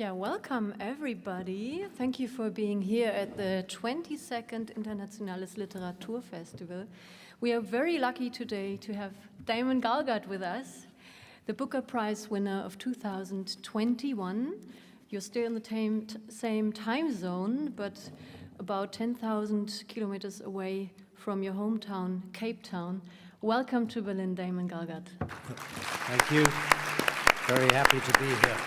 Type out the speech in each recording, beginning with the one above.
Yeah, welcome everybody. Thank you for being here at the 22nd Internationales Literaturfestival. We are very lucky today to have Damon Galgut with us, the Booker Prize winner of 2021. You're still in the same time zone, but about 10,000 kilometers away from your hometown, Cape Town. Welcome to Berlin, Damon Galgut. Thank you. Very happy to be here.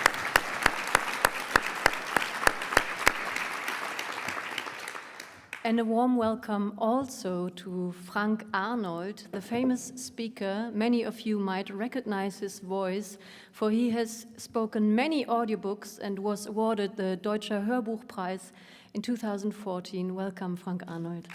And a warm welcome also to Frank Arnold, the famous speaker. Many of you might recognize his voice, for he has spoken many audiobooks and was awarded the Deutscher Hörbuchpreis in 2014. Welcome, Frank Arnold.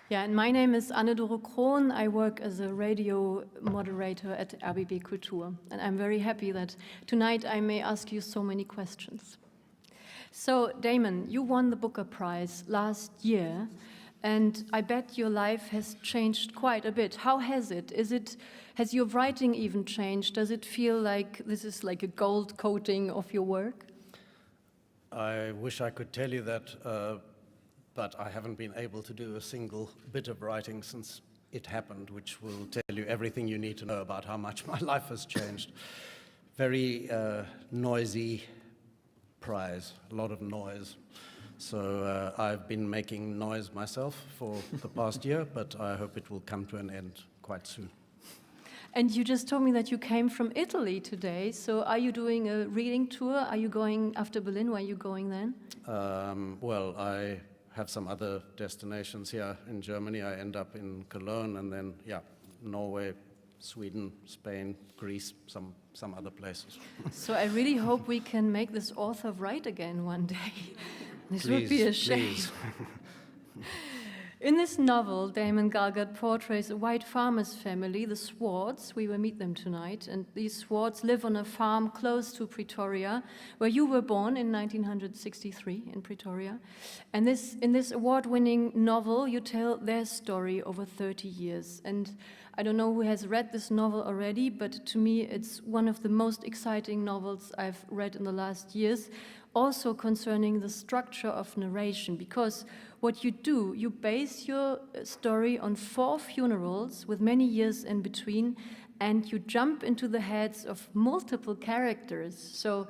Yeah, and my name is Anne-Dore Krohn. I work as a radio moderator at RBB Kultur. And I'm very happy that tonight I may ask you so many questions. So, Damon, you won the Booker Prize last year, and I bet your life has changed quite a bit. How has it? Has your writing even changed? Does it feel like this is like a gold coating of your work? I wish I could tell you that, but I haven't been able to do a single bit of writing since it happened, which will tell you everything you need to know about how much my life has changed. Very noisy prize, a lot of noise. So I've been making noise myself for the past year, but I hope it will come to an end quite soon. And you just told me that you came from Italy today, so are you doing a reading tour? Are you going after Berlin? Where are you going then? Well, I have some other destinations here in Germany. I end up in Cologne and then, Norway, Sweden, Spain, Greece, some other places. So I really hope we can make this author write again one day. This would be a shame. In this novel, Damon Galgut portrays a white farmer's family, the Swarts. We will meet them tonight. And these Swarts live on a farm close to Pretoria, where you were born in 1963, in Pretoria. And in this award-winning novel, you tell their story over 30 years. And I don't know who has read this novel already, but to me, it's one of the most exciting novels I've read in the last years, also concerning the structure of narration, because what you do, you base your story on 4 funerals with many years in between, and you jump into the heads of multiple characters. So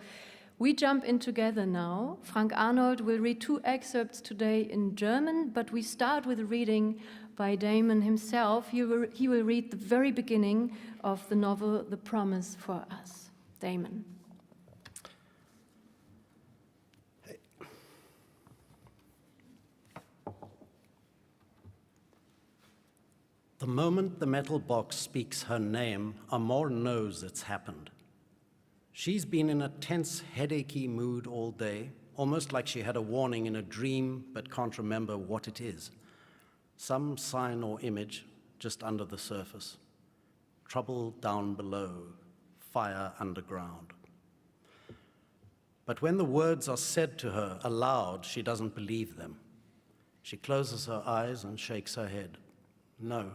we jump in together now. Frank Arnold will read 2 excerpts today in German, but we start with a reading by Damon himself. He will read the very beginning of the novel, The Promise for Us. Damon. The moment the metal box speaks her name, Amor knows it's happened. She's been in a tense, headachy mood all day, almost like she had a warning in a dream but can't remember what it is. Some sign or image just under the surface. Trouble down below, fire underground. But when the words are said to her aloud, she doesn't believe them. She closes her eyes and shakes her head. No,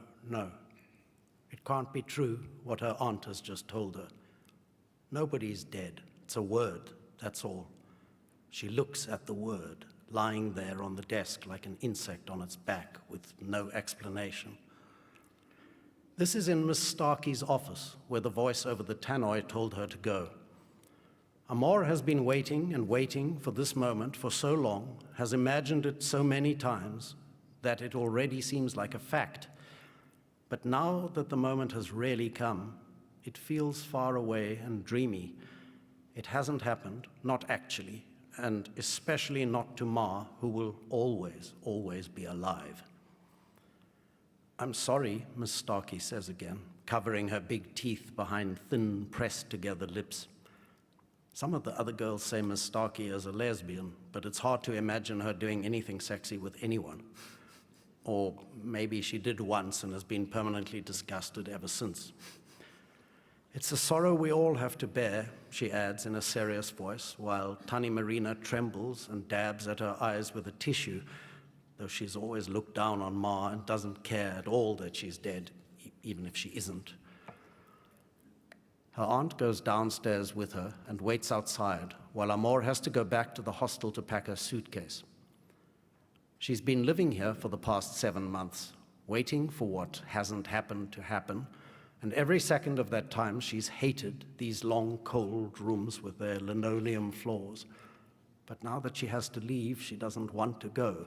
it can't be true what her aunt has just told her. Nobody's dead. It's a word, that's all. She looks at the word, lying there on the desk like an insect on its back with no explanation. This is in Miss Starkey's office, where the voice over the tannoy told her to go. Amor has been waiting and waiting for this moment for so long, has imagined it so many times, that it already seems like a fact. But now that the moment has really come, it feels far away and dreamy. It hasn't happened, not actually, and especially not to Ma, who will always, always be alive. I'm sorry, Miss Starkey says again, covering her big teeth behind thin, pressed-together lips. Some of the other girls say Miss Starkey is a lesbian, but it's hard to imagine her doing anything sexy with anyone. Or maybe she did once and has been permanently disgusted ever since. It's a sorrow we all have to bear, she adds in a serious voice, while Tani Marina trembles and dabs at her eyes with a tissue, though she's always looked down on Ma and doesn't care at all that she's dead, even if she isn't. Her aunt goes downstairs with her and waits outside, while Amor has to go back to the hostel to pack her suitcase. She's been living here for the past 7 months, waiting for what hasn't happened to happen, and every second of that time she's hated these long, cold rooms with their linoleum floors. But now that she has to leave, she doesn't want to go.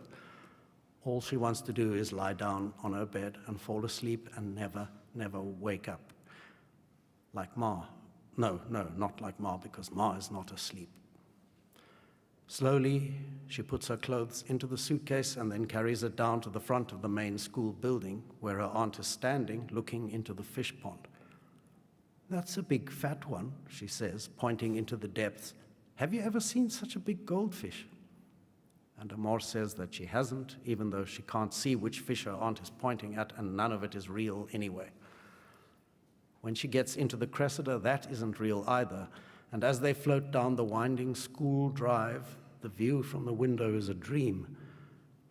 All she wants to do is lie down on her bed and fall asleep and never, never wake up. Like Ma. No, not like Ma, because Ma is not asleep. Slowly, she puts her clothes into the suitcase and then carries it down to the front of the main school building, where her aunt is standing, looking into the fish pond. "That's a big fat one," she says, pointing into the depths. "Have you ever seen such a big goldfish?" And Amor says that she hasn't, even though she can't see which fish her aunt is pointing at, and none of it is real anyway. When she gets into the Cressida, that isn't real either, and as they float down the winding school drive, the view from the window is a dream.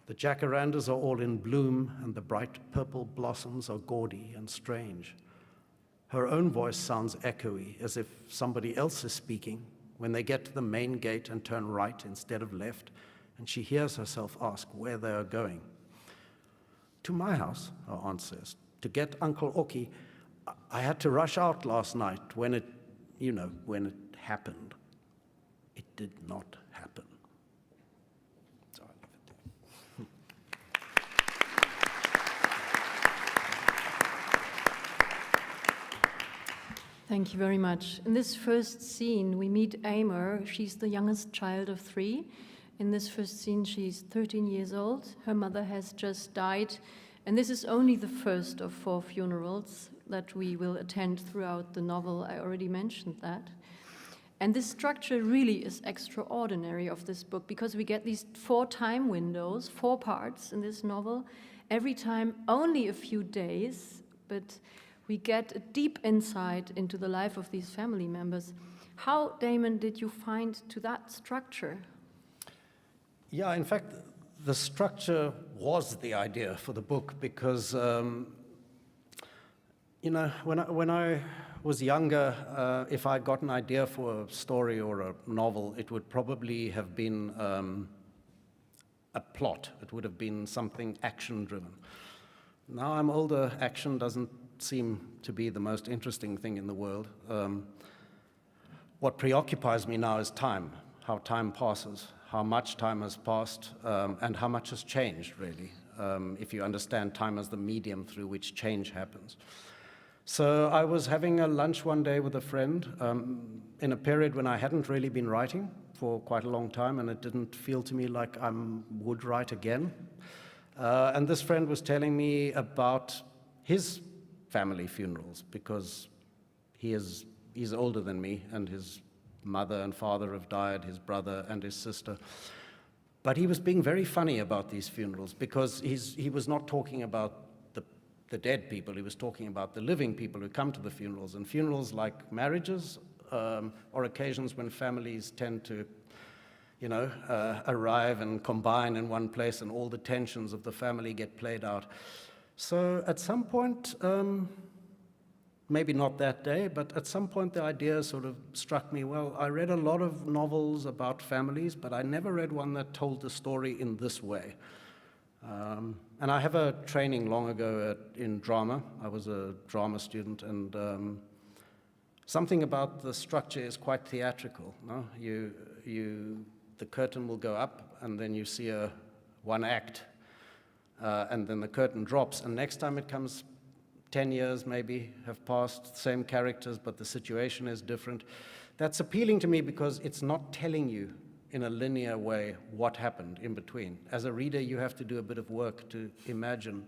The jacarandas are all in bloom, and the bright purple blossoms are gaudy and strange. Her own voice sounds echoey, as if somebody else is speaking, when they get to the main gate and turn right instead of left, and she hears herself ask where they are going. "To my house," her aunt says, "to get Uncle Oki. I had to rush out last night when it happened." It did not happen. So I leave it there. Thank you very much. In this first scene, we meet Amor. She's the youngest child of 3. In this first scene, she's 13 years old. Her mother has just died, and this is only the first of 4 funerals that we will attend throughout the novel. I already mentioned that. And this structure really is extraordinary of this book, because we get these 4 time windows, 4 parts in this novel, every time only a few days, but we get a deep insight into the life of these family members. How, Damon, did you find to that structure? Yeah, in fact, the structure was the idea for the book, because when I was younger, if I got an idea for a story or a novel, it would probably have been a plot. It would have been something action-driven. Now I'm older, action doesn't seem to be the most interesting thing in the world. What preoccupies me now is time, how time passes, how much time has passed, and how much has changed, really, if you understand time as the medium through which change happens. So I was having a lunch one day with a friend in a period when I hadn't really been writing for quite a long time, and it didn't feel to me like I would write again. And this friend was telling me about his family funerals, because he's older than me, and his mother and father have died, his brother and his sister. But he was being very funny about these funerals, because he was not talking about the dead people, he was talking about the living people who come to the funerals. And funerals, like marriages, are occasions when families tend to, arrive and combine in one place, and all the tensions of the family get played out. So at some point, maybe not that day, but at some point the idea sort of struck me. Well, I read a lot of novels about families, but I never read one that told the story in this way. And I have a training long ago in drama. I was a drama student, and something about the structure is quite theatrical. No? The curtain will go up, and then you see one act, and then the curtain drops, and next time it comes, 10 years maybe have passed, same characters, but the situation is different. That's appealing to me because it's not telling you in a linear way what happened in between. As a reader, you have to do a bit of work to imagine,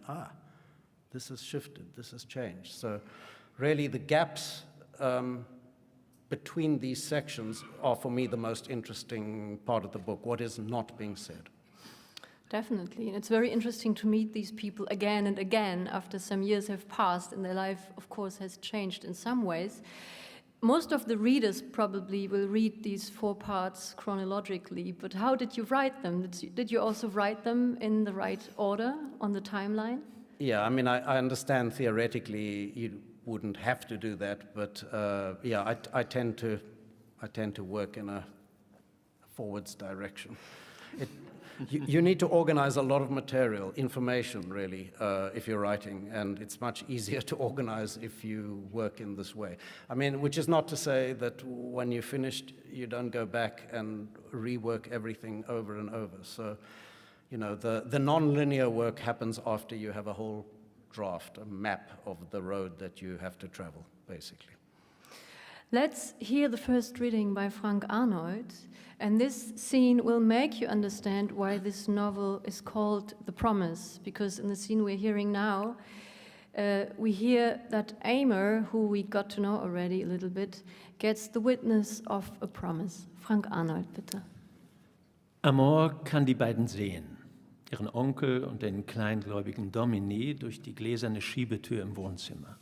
this has shifted, this has changed. So really the gaps between these sections are, for me, the most interesting part of the book, what is not being said. Definitely, and it's very interesting to meet these people again and again after some years have passed and their life, of course, has changed in some ways. Most of the readers probably will read these 4 parts chronologically, but how did you write them? Did you also write them in the right order on the timeline? Yeah, I mean, I understand theoretically wouldn't have to do that, but yeah, I tend to work in a forwards direction. You need to organize a lot of material, information really, if you're writing, and it's much easier to organize if you work in this way. I mean, which is not to say that when you're finished, you don't go back and rework everything over and over. So, you know, the non-linear work happens after you have a whole draft, a map of the road that you have to travel, basically. Let's hear the first reading by Frank Arnold, and this scene will make you understand why this novel is called The Promise, because in the scene we're hearing now, we hear that Eimer, who we got to know already a little bit, gets the witness of a promise. Frank Arnold, bitte. Amor kann die beiden sehen, ihren Onkel und den kleingläubigen Dominie durch die gläserne Schiebetür im Wohnzimmer.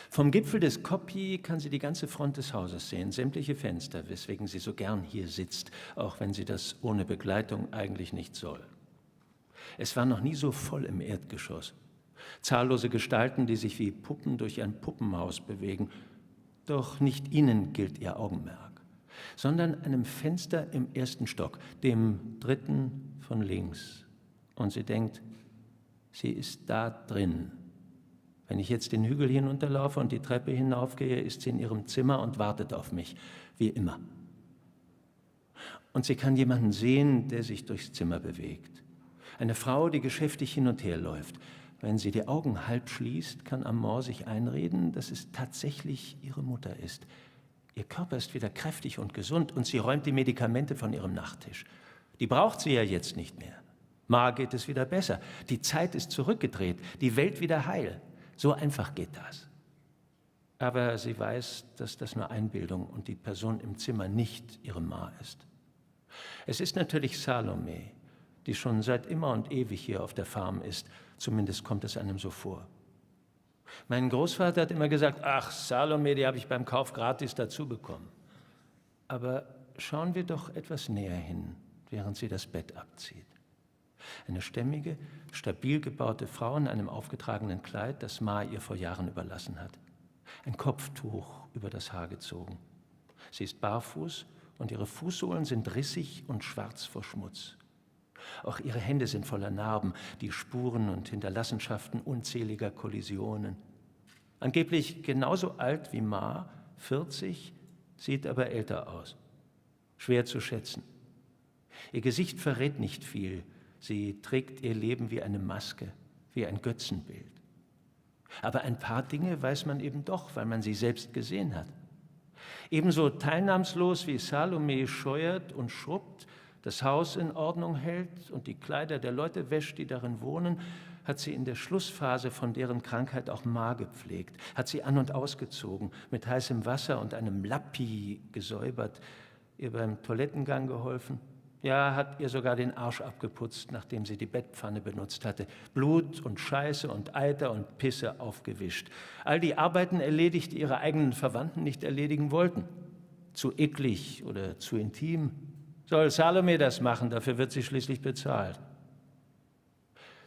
Vom Gipfel des Koppi kann sie die ganze Front des Hauses sehen, sämtliche Fenster, weswegen sie so gern hier sitzt, auch wenn sie das ohne Begleitung eigentlich nicht soll. Es war noch nie so voll im Erdgeschoss. Zahllose Gestalten, die sich wie Puppen durch ein Puppenhaus bewegen. Doch nicht ihnen gilt ihr Augenmerk, sondern einem Fenster im ersten Stock, dem dritten von links. Und sie denkt, sie ist da drin. Wenn ich jetzt den Hügel hinunterlaufe und die Treppe hinaufgehe, ist sie in ihrem Zimmer und wartet auf mich, wie immer. Und sie kann jemanden sehen, der sich durchs Zimmer bewegt. Eine Frau, die geschäftig hin und her läuft. Wenn sie die Augen halb schließt, kann Amor sich einreden, dass es tatsächlich ihre Mutter ist. Ihr Körper ist wieder kräftig und gesund und sie räumt die Medikamente von ihrem Nachttisch. Die braucht sie ja jetzt nicht mehr. Ma geht es wieder besser. Die Zeit ist zurückgedreht, die Welt wieder heil. So einfach geht das. Aber sie weiß, dass das nur Einbildung und die Person im Zimmer nicht ihre Ma ist. Es ist natürlich Salome, die schon seit immer und ewig hier auf der Farm ist. Zumindest kommt es einem so vor. Mein Großvater hat immer gesagt, ach, Salome, die habe ich beim Kauf gratis dazu bekommen. Aber schauen wir doch etwas näher hin, während sie das Bett abzieht. Eine stämmige, stabil gebaute Frau in einem aufgetragenen Kleid, das Ma ihr vor Jahren überlassen hat. Ein Kopftuch über das Haar gezogen. Sie ist barfuß und ihre Fußsohlen sind rissig und schwarz vor Schmutz. Auch ihre Hände sind voller Narben, die Spuren und Hinterlassenschaften unzähliger Kollisionen. Angeblich genauso alt wie Ma, 40, sieht aber älter aus. Schwer zu schätzen. Ihr Gesicht verrät nicht viel. Sie trägt ihr Leben wie eine Maske, wie ein Götzenbild. Aber ein paar Dinge weiß man eben doch, weil man sie selbst gesehen hat. Ebenso teilnahmslos wie Salome scheuert und schrubbt, das Haus in Ordnung hält und die Kleider der Leute wäscht, die darin wohnen, hat sie in der Schlussphase von deren Krankheit auch Ma gepflegt, hat sie an- und ausgezogen, mit heißem Wasser und einem Lappi gesäubert, ihr beim Toilettengang geholfen. Ja, hat ihr sogar den Arsch abgeputzt, nachdem sie die Bettpfanne benutzt hatte. Blut und Scheiße und Eiter und Pisse aufgewischt. All die Arbeiten erledigt, die ihre eigenen Verwandten nicht erledigen wollten. Zu eklig oder zu intim. Soll Salome das machen, dafür wird sie schließlich bezahlt.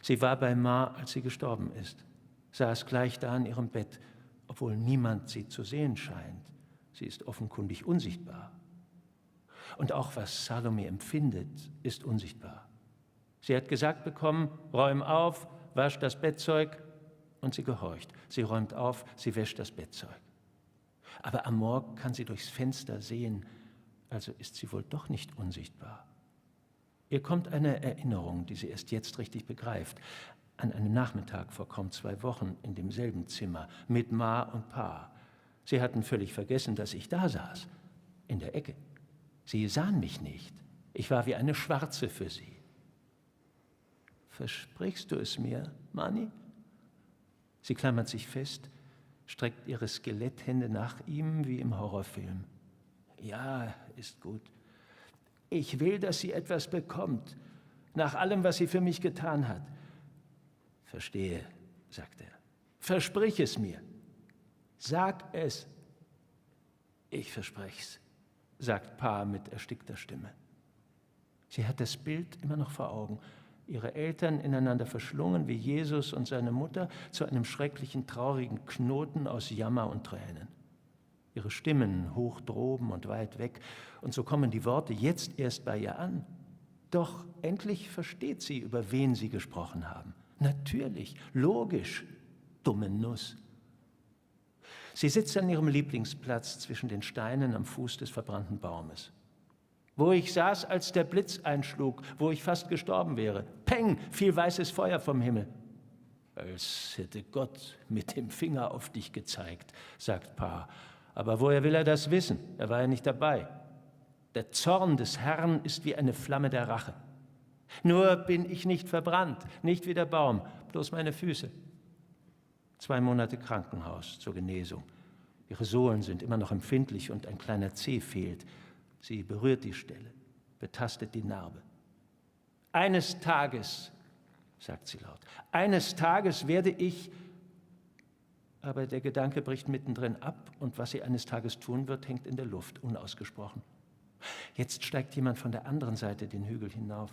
Sie war bei Ma, als sie gestorben ist. Saß gleich da in ihrem Bett, obwohl niemand sie zu sehen scheint. Sie ist offenkundig unsichtbar. Und auch was Salome empfindet, ist unsichtbar. Sie hat gesagt bekommen, räum auf, wasch das Bettzeug, und sie gehorcht. Sie räumt auf, sie wäscht das Bettzeug. Aber Amor kann sie durchs Fenster sehen, also ist sie wohl doch nicht unsichtbar. Ihr kommt eine Erinnerung, die sie erst jetzt richtig begreift, an einen Nachmittag vor kaum 2 Wochen in demselben Zimmer mit Ma und Pa. Sie hatten völlig vergessen, dass ich da saß, in der Ecke. Sie sahen mich nicht. Ich war wie eine Schwarze für sie. Versprichst du es mir, Mani? Sie klammert sich fest, streckt ihre Skeletthände nach ihm wie im Horrorfilm. Ja, ist gut. Ich will, dass sie etwas bekommt, nach allem, was sie für mich getan hat. Verstehe, sagt er. Versprich es mir. Sag es. Ich versprech's, sagt Pa mit erstickter Stimme. Sie hat das Bild immer noch vor Augen. ihre Eltern ineinander verschlungen wie Jesus und seine Mutter zu einem schrecklichen, traurigen Knoten aus Jammer und Tränen. Ihre Stimmen hoch droben und weit weg, und so kommen die Worte jetzt erst bei ihr an. Doch endlich versteht sie, über wen sie gesprochen haben. Natürlich, logisch, dumme Nuss. Sie sitzt an ihrem Lieblingsplatz zwischen den Steinen am Fuß des verbrannten Baumes. Wo ich saß, als der Blitz einschlug, wo ich fast gestorben wäre. Peng, fiel weißes Feuer vom Himmel. Als hätte Gott mit dem Finger auf dich gezeigt, sagt Pa. Aber woher will er das wissen? Er war ja nicht dabei. Der Zorn des Herrn ist wie eine Flamme der Rache. Nur bin ich nicht verbrannt, nicht wie der Baum, bloß meine Füße. 2 Monate Krankenhaus zur Genesung. Ihre Sohlen sind immer noch empfindlich und ein kleiner Zeh fehlt. Sie berührt die Stelle, betastet die Narbe. Eines Tages, sagt sie laut, eines Tages werde ich... Aber der Gedanke bricht mittendrin ab und was sie eines Tages tun wird, hängt in der Luft, unausgesprochen. Jetzt steigt jemand von der anderen Seite den Hügel hinauf.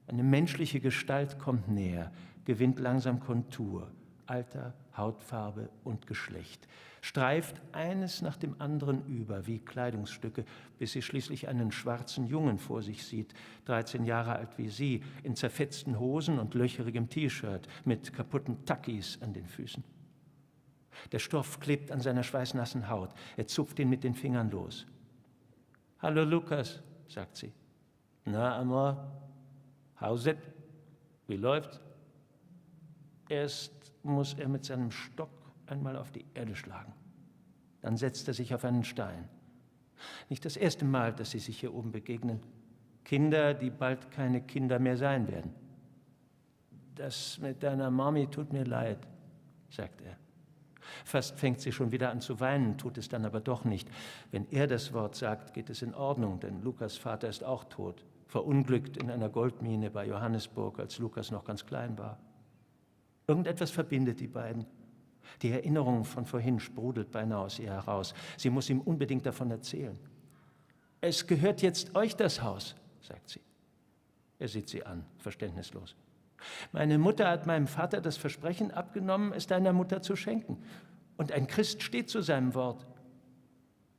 Eine menschliche Gestalt kommt näher, gewinnt langsam Kontur, Alter, Hautfarbe und Geschlecht, streift eines nach dem anderen über wie Kleidungsstücke, bis sie schließlich einen schwarzen Jungen vor sich sieht, 13 Jahre alt wie sie, in zerfetzten Hosen und löcherigem T-Shirt, mit kaputten Takis an den Füßen. Der Stoff klebt an seiner schweißnassen Haut. Er zupft ihn mit den Fingern los. »Hallo Lukas«, sagt sie. »Na, Amor, how's it? Wie läuft's?« Erst muss er mit seinem Stock einmal auf die Erde schlagen. Dann setzt er sich auf einen Stein. Nicht das erste Mal, dass sie sich hier oben begegnen. Kinder, die bald keine Kinder mehr sein werden. »Das mit deiner Mami tut mir leid«, sagt er. Fast fängt sie schon wieder an zu weinen, tut es dann aber doch nicht. Wenn er das Wort sagt, geht es in Ordnung, denn Lukas' Vater ist auch tot, verunglückt in einer Goldmine bei Johannesburg, als Lukas noch ganz klein war. Irgendetwas verbindet die beiden. Die Erinnerung von vorhin sprudelt beinahe aus ihr heraus. Sie muss ihm unbedingt davon erzählen. »Es gehört jetzt euch das Haus«, sagt sie. Er sieht sie an, verständnislos. »Meine Mutter hat meinem Vater das Versprechen abgenommen, es deiner Mutter zu schenken. Und ein Christ steht zu seinem Wort.«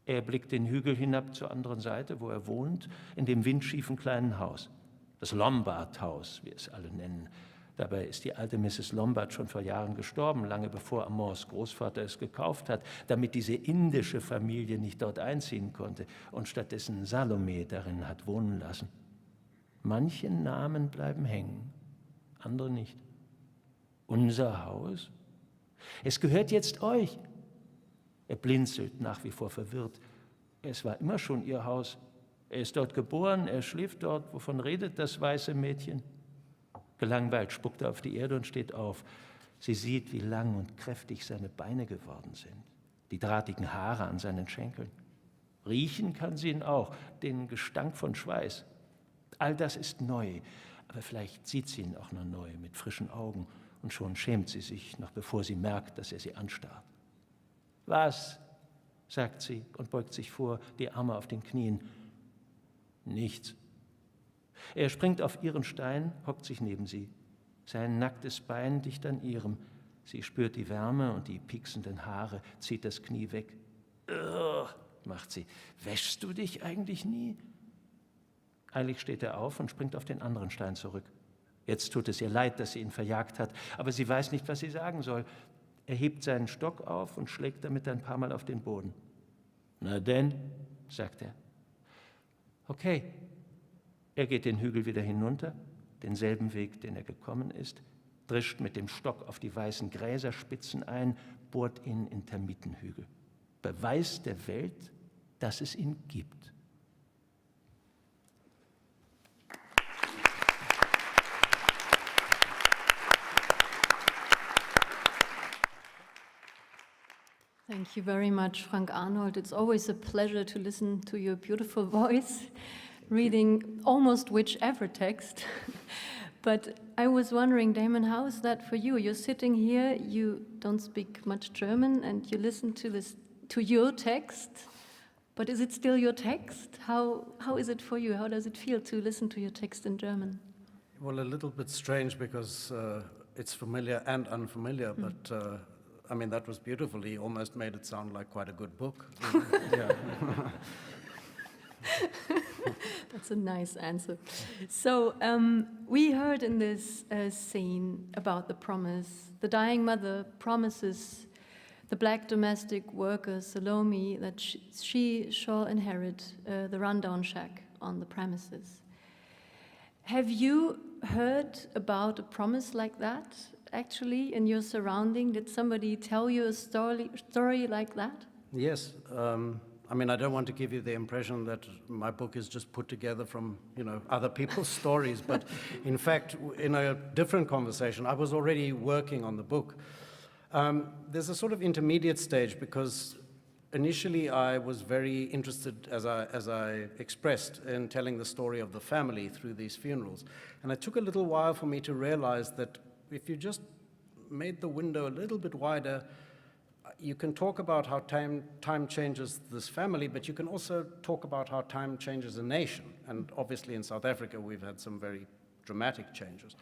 Er blickt den Hügel hinab zur anderen Seite, wo er wohnt, in dem windschiefen kleinen Haus. Das Lombard-Haus, wie es alle nennen. Dabei ist die alte Mrs. Lombard schon vor Jahren gestorben, lange bevor Amors Großvater es gekauft hat, damit diese indische Familie nicht dort einziehen konnte und stattdessen Salome darin hat wohnen lassen. Manche Namen bleiben hängen, andere nicht. Unser Haus? Es gehört jetzt euch. Er blinzelt, nach wie vor verwirrt. Es war immer schon ihr Haus. Er ist dort geboren, er schläft dort. Wovon redet das weiße Mädchen? Gelangweilt spuckt er auf die Erde und steht auf. Sie sieht, wie lang und kräftig seine Beine geworden sind, die drahtigen Haare an seinen Schenkeln. Riechen kann sie ihn auch, den Gestank von Schweiß. All das ist neu, aber vielleicht sieht sie ihn auch noch neu, mit frischen Augen, und schon schämt sie sich, noch bevor sie merkt, dass er sie anstarrt. »Was?«, sagt sie und beugt sich vor, die Arme auf den Knien. »Nichts.« Er springt auf ihren Stein, hockt sich neben sie. Sein nacktes Bein dicht an ihrem. Sie spürt die Wärme und die pieksenden Haare, zieht das Knie weg. »Ugh«, macht sie. »Wäschst du dich eigentlich nie?« Eilig steht er auf und springt auf den anderen Stein zurück. Jetzt tut es ihr leid, dass sie ihn verjagt hat, aber sie weiß nicht, was sie sagen soll. Er hebt seinen Stock auf und schlägt damit ein paar Mal auf den Boden. »Na denn«, sagt er. »Okay.« Er geht den Hügel wieder hinunter, denselben Weg, den er gekommen ist, drischt mit dem Stock auf die weißen Gräserspitzen ein, bohrt ihn in Termitenhügel. Beweis der Welt, dass es ihn gibt. Thank you very much, Frank Arnold. It's always a pleasure to listen to your beautiful voice, reading almost whichever text. But I was wondering, Damon, how is that for you? You're sitting here, you don't speak much German, and you listen to your text. But is it still your text? How is it for you? How does it feel to listen to your text in German? Well, a little bit strange because it's familiar and unfamiliar, but I mean, that was beautiful. He almost made it sound like quite a good book. Yeah. That's a nice answer. So we heard in this scene about the promise. The dying mother promises the black domestic worker, Salome, that she shall inherit the rundown shack on the premises. Have you heard about a promise like that, actually, in your surrounding? Did somebody tell you a story like that? Yes. I mean, I don't want to give you the impression that my book is just put together from, other people's stories, but in fact, in a different conversation, I was already working on the book. There's a sort of intermediate stage because initially I was very interested, as I expressed, in telling the story of the family through these funerals. And it took a little while for me to realize that if you just made the window a little bit wider, you can talk about how time changes this family, but you can also talk about how time changes a nation. And obviously in South Africa, we've had some very dramatic changes.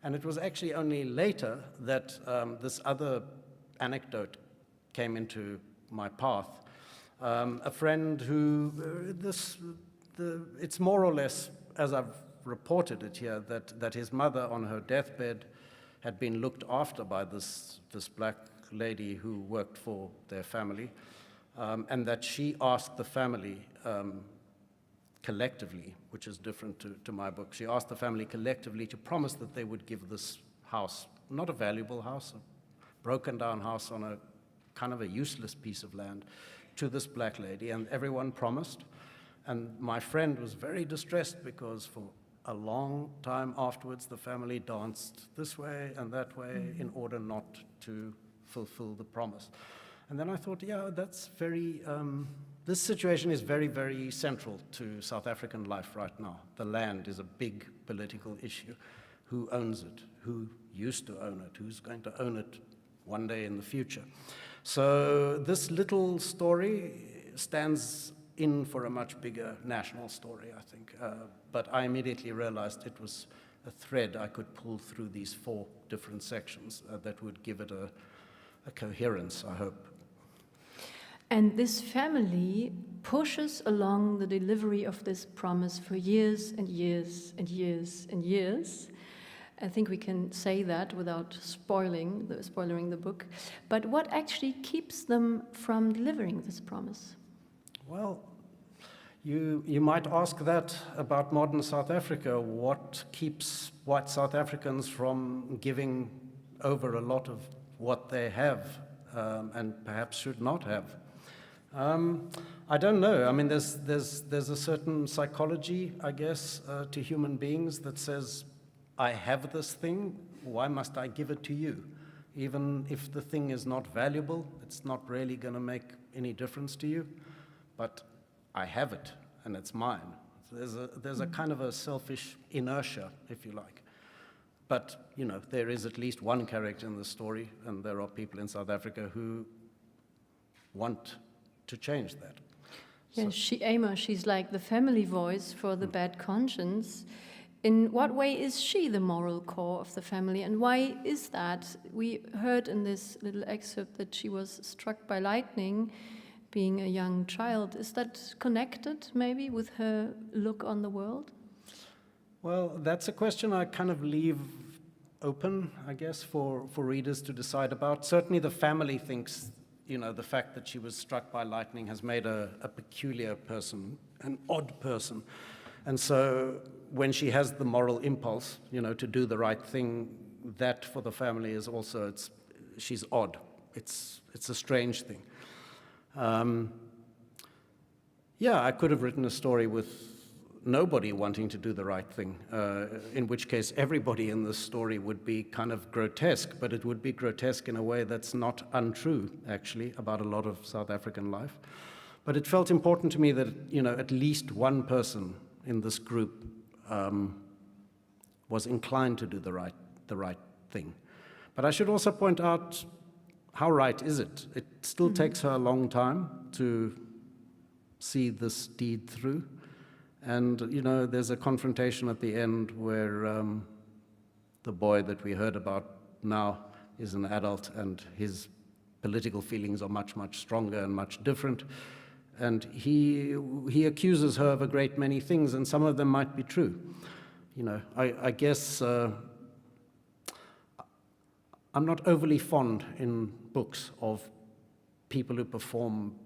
And it was actually only later that this other anecdote came into my path. A friend who, it's more or less, as I've reported it here, that his mother on her deathbed had been looked after by this black lady who worked for their family, and that she asked the family collectively, which is different to my book, she asked the family collectively to promise that they would give this house, not a valuable house, a broken down house on a kind of a useless piece of land, to this black lady, and everyone promised. And my friend was very distressed because for a long time afterwards, the family danced this way and that way in order not to fulfill the promise. And then I thought, yeah, that's very, this situation is very, very central to South African life right now. The land is a big political issue. Who owns it? Who used to own it? Who's going to own it one day in the future? So this little story stands in for a much bigger national story, I think. But I immediately realized it was a thread I could pull through these 4 different sections that would give it a coherence, I hope. And this family pushes along the delivery of this promise for years and years and years and years. I think we can say that without spoiling the book. But what actually keeps them from delivering this promise? Well, you might ask that about modern South Africa. What keeps white South Africans from giving over a lot of what they have and perhaps should not have? I don't know. I mean, there's a certain psychology, I guess, to human beings that says, I have this thing, why must I give it to you? Even if the thing is not valuable, it's not really going to make any difference to you, but I have it, and it's mine. There's a kind of a selfish inertia, if you like. But, there is at least one character in the story, and there are people in South Africa who want to change that. Yes, she's like the family voice for the bad conscience. In what way is she the moral core of the family, and why is that? We heard in this little excerpt that she was struck by lightning, being a young child. Is that connected, maybe, with her look on the world? Well, that's a question I kind of leave open, I guess, for readers to decide about. Certainly the family thinks, the fact that she was struck by lightning has made a peculiar person, an odd person. And so when she has the moral impulse, to do the right thing, that for the family is also, she's odd. It's a strange thing. I could have written a story with nobody wanting to do the right thing, in which case everybody in this story would be kind of grotesque, but it would be grotesque in a way that's not untrue, actually, about a lot of South African life. But it felt important to me that, at least one person in this group was inclined to do the right thing. But I should also point out, how right is it? It still takes her a long time to see this deed through. And, you know, there's a confrontation at the end where the boy that we heard about now is an adult, and his political feelings are much, much stronger and much different. And he accuses her of a great many things, and some of them might be true. You know, I guess I'm not overly fond in books of people who perform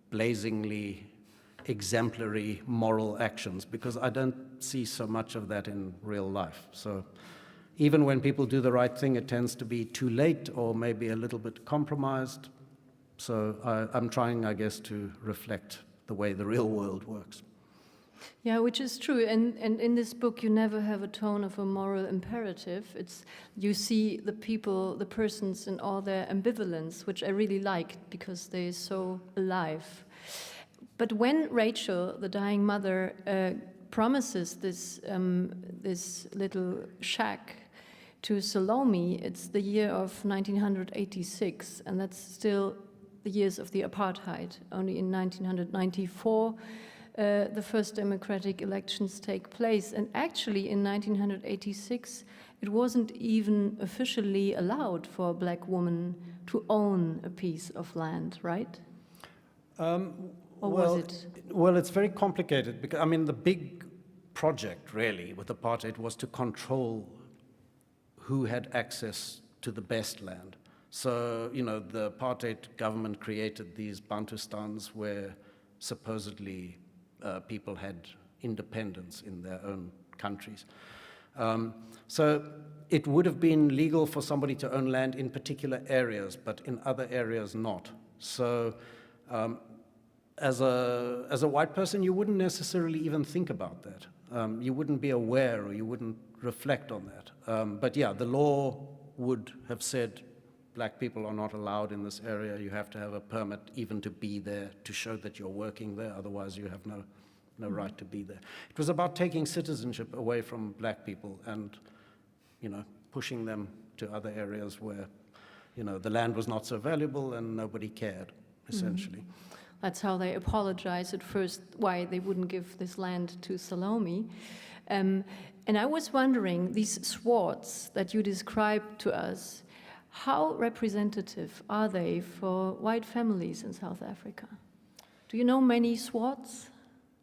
blazingly exemplary moral actions, because I don't see so much of that in real life. So even when people do the right thing, it tends to be too late or maybe a little bit compromised. So I'm trying, I guess, to reflect the way the real world works. Yeah, which is true. And in this book, you never have a tone of a moral imperative. You see the people, the persons in all their ambivalence, which I really liked because they're so alive. But when Rachel, the dying mother, promises this little shack to Salome, it's the year of 1986, and that's still the years of the apartheid. Only in 1994, the first democratic elections take place. And actually, in 1986, it wasn't even officially allowed for a black woman to own a piece of land, right? Or was it? Well, it's very complicated because, I mean, the big project really with apartheid was to control who had access to the best land. So, you know, the apartheid government created these Bantustans where supposedly people had independence in their own countries. So it would have been legal for somebody to own land in particular areas, but in other areas not. So as a white person, you wouldn't necessarily even think about that. You wouldn't be aware or you wouldn't reflect on that. But yeah, the law would have said black people are not allowed in this area. You have to have a permit even to be there, to show that you're working there. Otherwise, you have no right to be there. It was about taking citizenship away from black people and, you know, pushing them to other areas where, you know, the land was not so valuable and nobody cared, essentially. That's how they apologized at first, why they wouldn't give this land to Salome. And I was wondering, these Swarts that you described to us, how representative are they for white families in South Africa? Do you know many Swarts?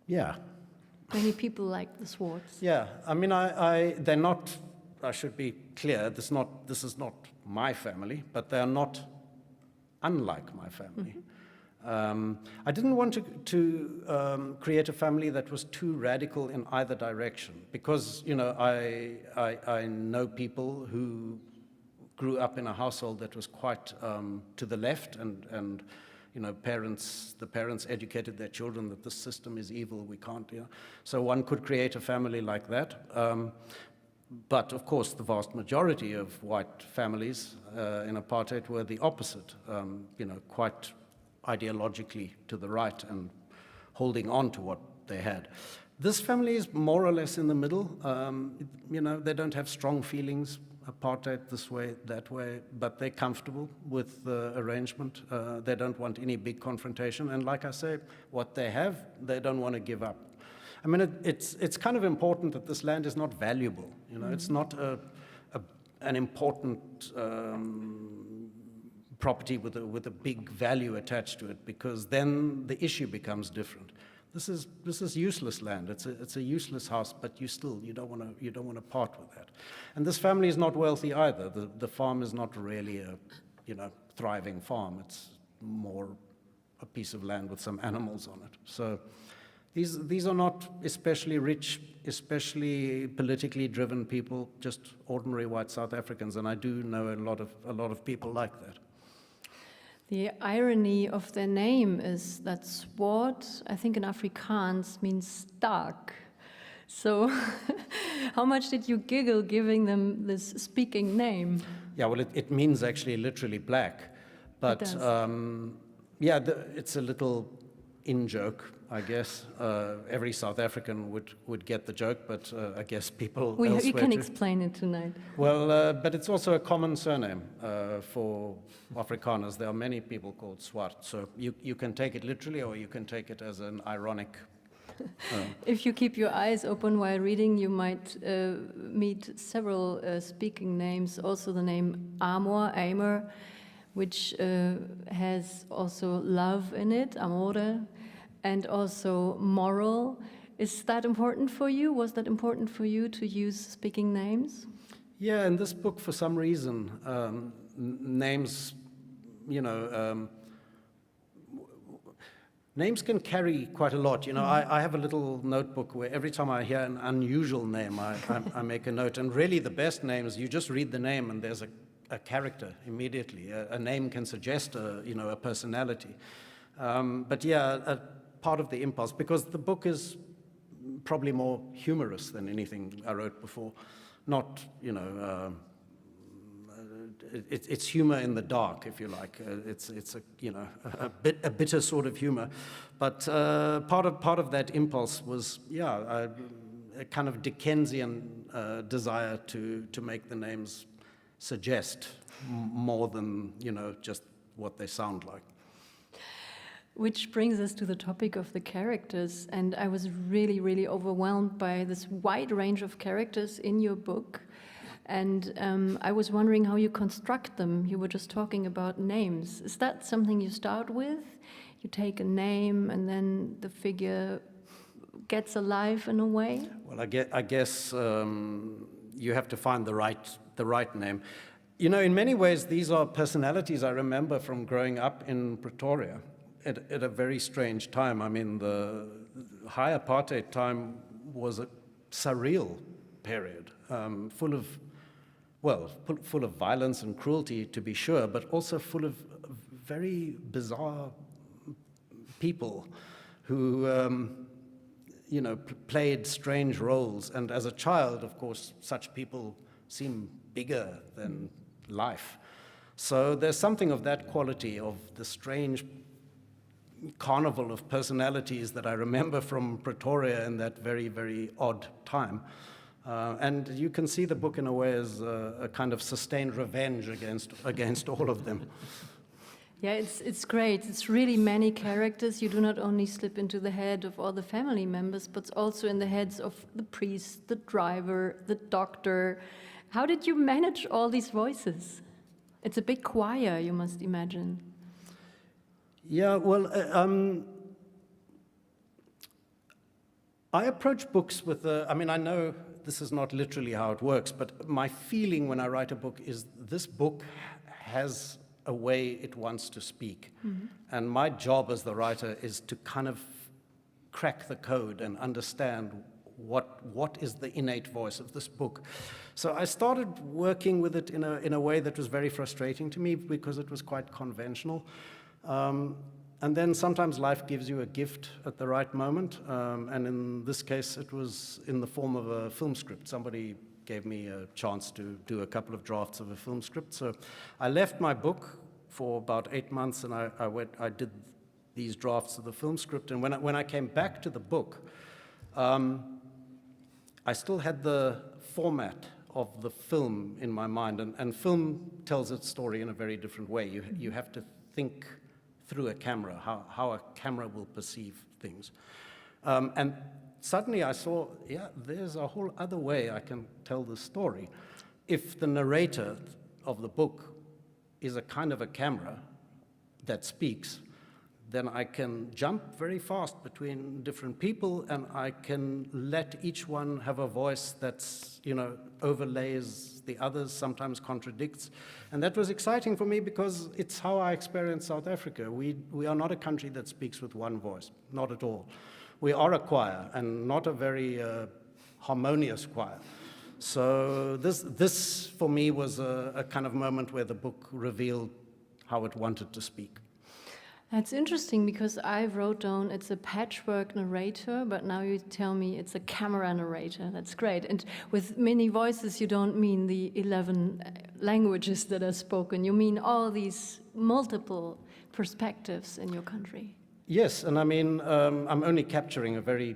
Yeah. Many people like the Swarts. Yeah, I mean, they're not, I should be clear, this is not my family, but they're not unlike my family. I didn't want to create a family that was too radical in either direction, because, you know, I know people who grew up in a household that was quite to the left, and you know, the parents educated their children that this system is evil, we can't, you know. So one could create a family like that. But of course, the vast majority of white families in apartheid were the opposite, you know, quite ideologically to the right and holding on to what they had. This family is more or less in the middle. You know, they don't have strong feelings, apartheid this way, that way, but they're comfortable with the arrangement. They don't want any big confrontation. And like I say, what they have, they don't want to give up. I mean, it's kind of important that this land is not valuable. You know, it's not an important property with a big value attached to it, because then the issue becomes different. This is useless land. It's a useless house, but you don't want to part with that. And this family is not wealthy either. The farm is not really a, you know, thriving farm. It's more a piece of land with some animals on it. So these are not especially rich, especially politically driven people, just ordinary white South Africans. And I do know a lot of people like that. The irony of their name is that Swart, I think in Afrikaans, means dark. So how much did you giggle giving them this speaking name? Yeah, well, it means actually literally black. But yeah, it's a little in-joke, I guess. Every South African would get the joke, but I guess people elsewhere you can too. explain it tonight. Well, but it's also a common surname for Afrikaners. There are many people called Swart, so you can take it literally or you can take it as an ironic If you keep your eyes open while reading, you might meet several speaking names. Also the name Amor, which has also love in it, amore, and also moral. Is that important for you? Was that important for you to use speaking names? Yeah, in this book, for some reason, names, names can carry quite a lot. I have a little notebook where every time I hear an unusual name, I make a note. And really the best names, you just read the name and there's a character immediately. A name can suggest a personality. But yeah, a part of the impulse, because the book is probably more humorous than anything I wrote before. Not, it's humor in the dark, if you like. It's a bitter sort of humor. But part of that impulse was, a kind of Dickensian desire to make the names suggest more than, just what they sound like. Which brings us to the topic of the characters, and I was really, really overwhelmed by this wide range of characters in your book, and I was wondering how you construct them. You were just talking about names. Is that something you start with? You take a name and then the figure gets alive in a way? Well, I guess you have to find the right name. In many ways, these are personalities I remember from growing up in Pretoria. At a very strange time. I mean, the high apartheid time was a surreal period, full of violence and cruelty, to be sure, but also full of very bizarre people who, played strange roles. And as a child, of course, such people seem bigger than life. So there's something of that quality, of the strange carnival of personalities that I remember from Pretoria in that very, very odd time. And you can see the book in a way as a kind of sustained revenge against all of them. Yeah, it's great. It's really many characters. You do not only slip into the head of all the family members, but also in the heads of the priest, the driver, the doctor. How did you manage all these voices? It's a big choir, you must imagine. Yeah, well, I approach books with I know this is not literally how it works, but my feeling when I write a book is this book has a way it wants to speak. Mm-hmm. And my job as the writer is to kind of crack the code and understand what is the innate voice of this book. So I started working with it in a way that was very frustrating to me because it was quite conventional. And then sometimes life gives you a gift at the right moment, and in this case it was in the form of a film script. Somebody gave me a chance to do a couple of drafts of a film script. So I left my book for about 8 months, and I did these drafts of the film script. And when I came back to the book, I still had the format of the film in my mind, and film tells its story in a very different way. You have to think through a camera, how a camera will perceive things. And suddenly I saw, there's a whole other way I can tell this story. If the narrator of the book is a kind of a camera that speaks, then I can jump very fast between different people, and I can let each one have a voice that's, overlays the others, sometimes contradicts. And that was exciting for me because it's how I experience South Africa. We are not a country that speaks with one voice, not at all. We are a choir, and not a very harmonious choir. So this for me was a kind of moment where the book revealed how it wanted to speak. That's interesting because I wrote down it's a patchwork narrator, but now you tell me it's a camera narrator. That's great. And with many voices, you don't mean the 11 languages that are spoken. You mean all these multiple perspectives in your country. Yes, and I'm only capturing a very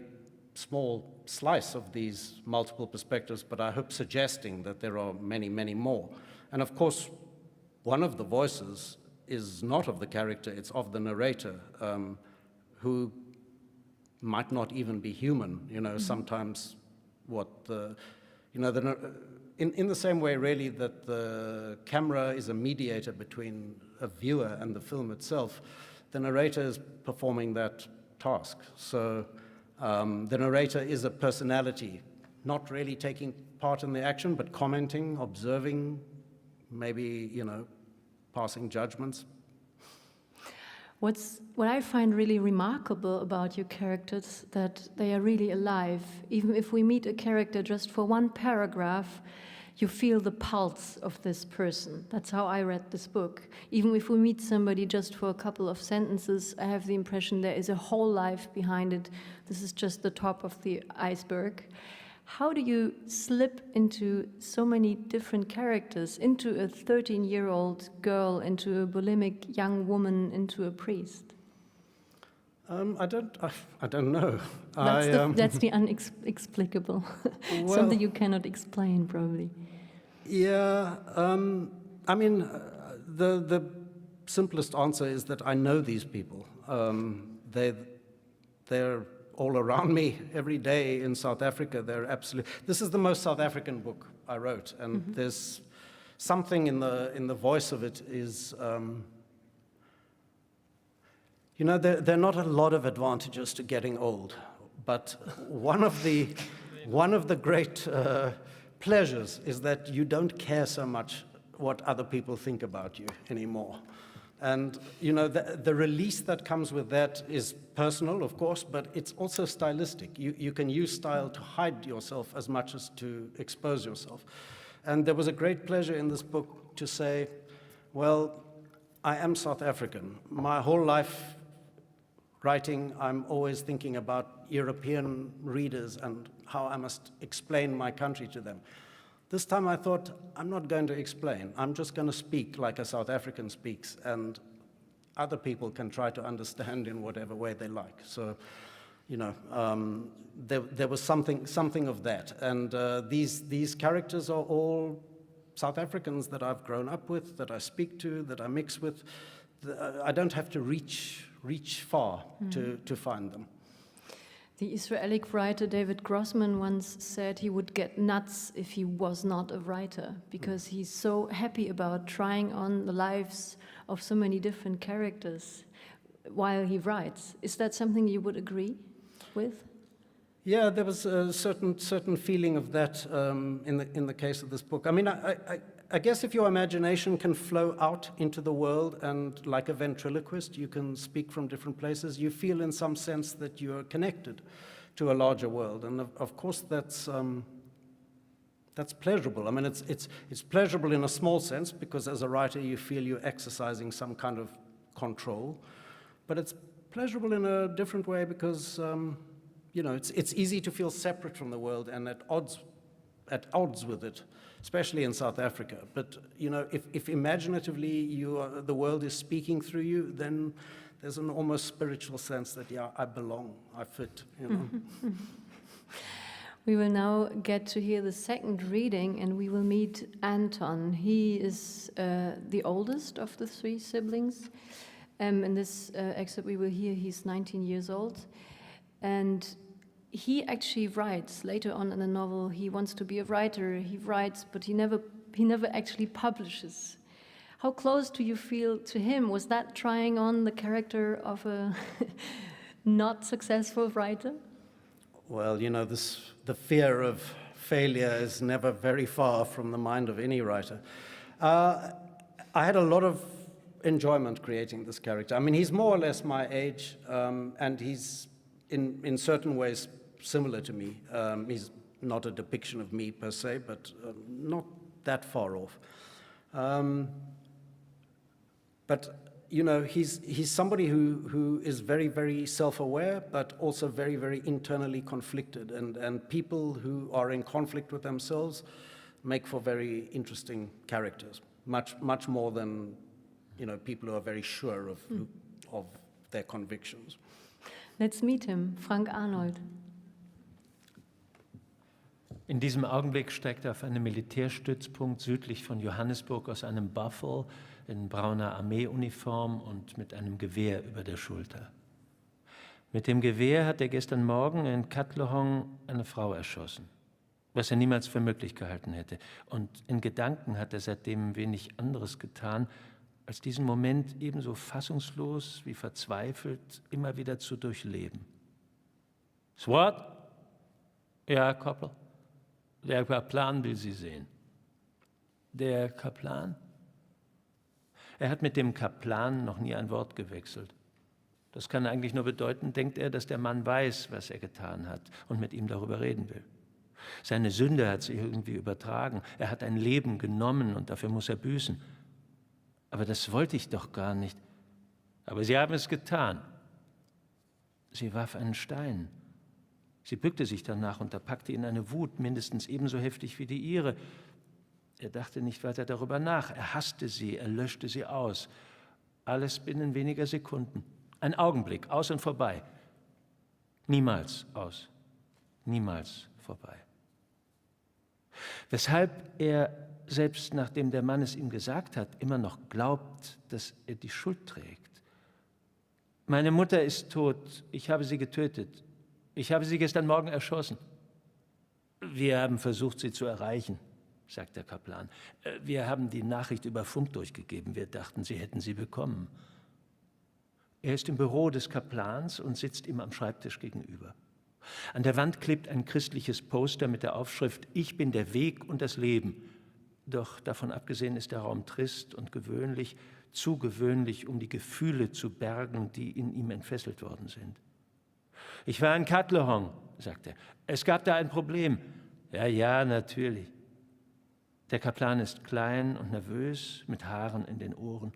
small slice of these multiple perspectives, but I hope suggesting that there are many, many more. And of course, one of the voices is not of the character, it's of the narrator, who might not even be human. Sometimes in the same way, really, that the camera is a mediator between a viewer and the film itself, the narrator is performing that task. So the narrator is a personality, not really taking part in the action, but commenting, observing, maybe, passing judgments. What I find really remarkable about your characters, that they are really alive. Even if we meet a character just for one paragraph, you feel the pulse of this person. That's how I read this book. Even if we meet somebody just for a couple of sentences, I have the impression there is a whole life behind it. This is just the top of the iceberg. How do you slip into so many different characters, into a 13-year-old girl, into a bulimic young woman, into a priest? I don't know. That's the unexplicable. Well, something you cannot explain, probably. Yeah, the simplest answer is that I know these people. They're all around me every day in South Africa. This is the most South African book I wrote, and there's something in the voice of it is, there are not a lot of advantages to getting old, but one of the great pleasures is that you don't care so much what other people think about you anymore. And, the release that comes with that is personal, of course, but it's also stylistic. You can use style to hide yourself as much as to expose yourself. And there was a great pleasure in this book to say, well, I am South African. My whole life writing, I'm always thinking about European readers and how I must explain my country to them. This time I thought, I'm not going to explain. I'm just going to speak like a South African speaks, and other people can try to understand in whatever way they like. So, there was something of that. And these characters are all South Africans that I've grown up with, that I speak to, that I mix with. I don't have to reach far to find them. The Israeli writer David Grossman once said he would get nuts if he was not a writer, because he's so happy about trying on the lives of so many different characters while he writes. Is that something you would agree with? Yeah, there was a certain feeling of that in the case of this book. I mean, I guess if your imagination can flow out into the world, and like a ventriloquist, you can speak from different places, you feel in some sense that you're connected to a larger world. And of course, that's pleasurable. I mean, it's pleasurable in a small sense, because as a writer, you feel you're exercising some kind of control. But it's pleasurable in a different way because, it's easy to feel separate from the world and at odds with it, especially in South Africa. But, if imaginatively the world is speaking through you, then there's an almost spiritual sense that, yeah, I belong, I fit, We will now get to hear the second reading, and we will meet Anton. He is the oldest of the three siblings. In this excerpt we will hear he's 19 years old. And he actually writes later on in the novel. He wants to be a writer. He writes, but he never actually publishes. How close do you feel to him? Was that trying on the character of a not successful writer? Well, the fear of failure is never very far from the mind of any writer. I had a lot of enjoyment creating this character. I mean, he's more or less my age, and he's in certain ways similar to me. He's not a depiction of me per se, but not that far off. But he's somebody who is very, very self-aware, but also very, very internally conflicted. And people who are in conflict with themselves make for very interesting characters, much more than people who are very sure of their convictions. Let's meet him, Frank Arnold. In diesem Augenblick steigt er auf einem Militärstützpunkt südlich von Johannesburg aus einem Buffel in brauner Armeeuniform und mit einem Gewehr über der Schulter. Mit dem Gewehr hat er gestern Morgen in Katlehong eine Frau erschossen, was er niemals für möglich gehalten hätte. Und in Gedanken hat er seitdem wenig anderes getan, als diesen Moment ebenso fassungslos wie verzweifelt immer wieder zu durchleben. Swart? Ja, Koppel. Der Kaplan will Sie sehen. Der Kaplan? Er hat mit dem Kaplan noch nie ein Wort gewechselt. Das kann eigentlich nur bedeuten, denkt er, dass der Mann weiß, was er getan hat und mit ihm darüber reden will. Seine Sünde hat sich irgendwie übertragen. Er hat ein Leben genommen und dafür muss er büßen. Aber das wollte ich doch gar nicht. Aber Sie haben es getan. Sie warf einen Stein. Sie bückte sich danach und da packte ihn eine Wut, mindestens ebenso heftig wie die ihre. Er dachte nicht weiter darüber nach. Er hasste sie, er löschte sie aus. Alles binnen weniger Sekunden. Ein Augenblick, aus und vorbei. Niemals aus, niemals vorbei. Weshalb er, selbst nachdem der Mann es ihm gesagt hat, immer noch glaubt, dass er die Schuld trägt. Meine Mutter ist tot, ich habe sie getötet. Ich habe sie gestern Morgen erschossen. Wir haben versucht, sie zu erreichen, sagt der Kaplan. Wir haben die Nachricht über Funk durchgegeben. Wir dachten, Sie hätten sie bekommen. Er ist im Büro des Kaplans und sitzt ihm am Schreibtisch gegenüber. An der Wand klebt ein christliches Poster mit der Aufschrift »Ich bin der Weg und das Leben«. Doch davon abgesehen ist der Raum trist und gewöhnlich, zu gewöhnlich, um die Gefühle zu bergen, die in ihm entfesselt worden sind. »Ich war in Katlehong«, sagt er. »Es gab da ein Problem.« »Ja, natürlich.« Der Kaplan ist klein und nervös, mit Haaren in den Ohren.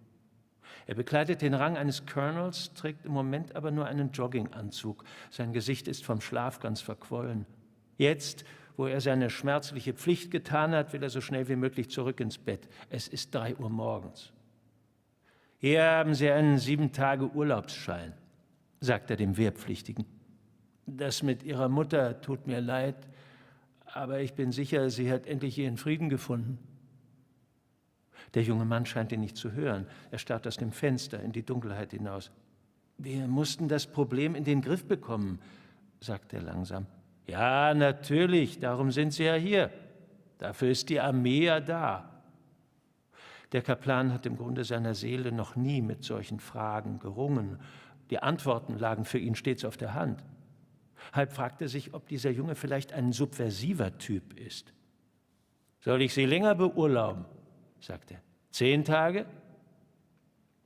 Er bekleidet den Rang eines Colonels, trägt im Moment aber nur einen Jogginganzug. Sein Gesicht ist vom Schlaf ganz verquollen. Jetzt, wo er seine schmerzliche Pflicht getan hat, will er so schnell wie möglich zurück ins Bett. Es ist 3 Uhr morgens. »Hier haben Sie einen 7-Tage-Urlaubsschein«, sagt er dem Wehrpflichtigen. »Das mit Ihrer Mutter tut mir leid, aber ich bin sicher, sie hat endlich ihren Frieden gefunden.« Der junge Mann scheint ihn nicht zu hören. Er starrt aus dem Fenster in die Dunkelheit hinaus. »Wir mussten das Problem in den Griff bekommen«, sagt er langsam. »Ja, natürlich, darum sind Sie ja hier. Dafür ist die Armee ja da.« Der Kaplan hat im Grunde seiner Seele noch nie mit solchen Fragen gerungen. Die Antworten lagen für ihn stets auf der Hand. Halb fragt er sich, ob dieser Junge vielleicht ein subversiver Typ ist. »Soll ich Sie länger beurlauben?«, sagt er. 10 Tage?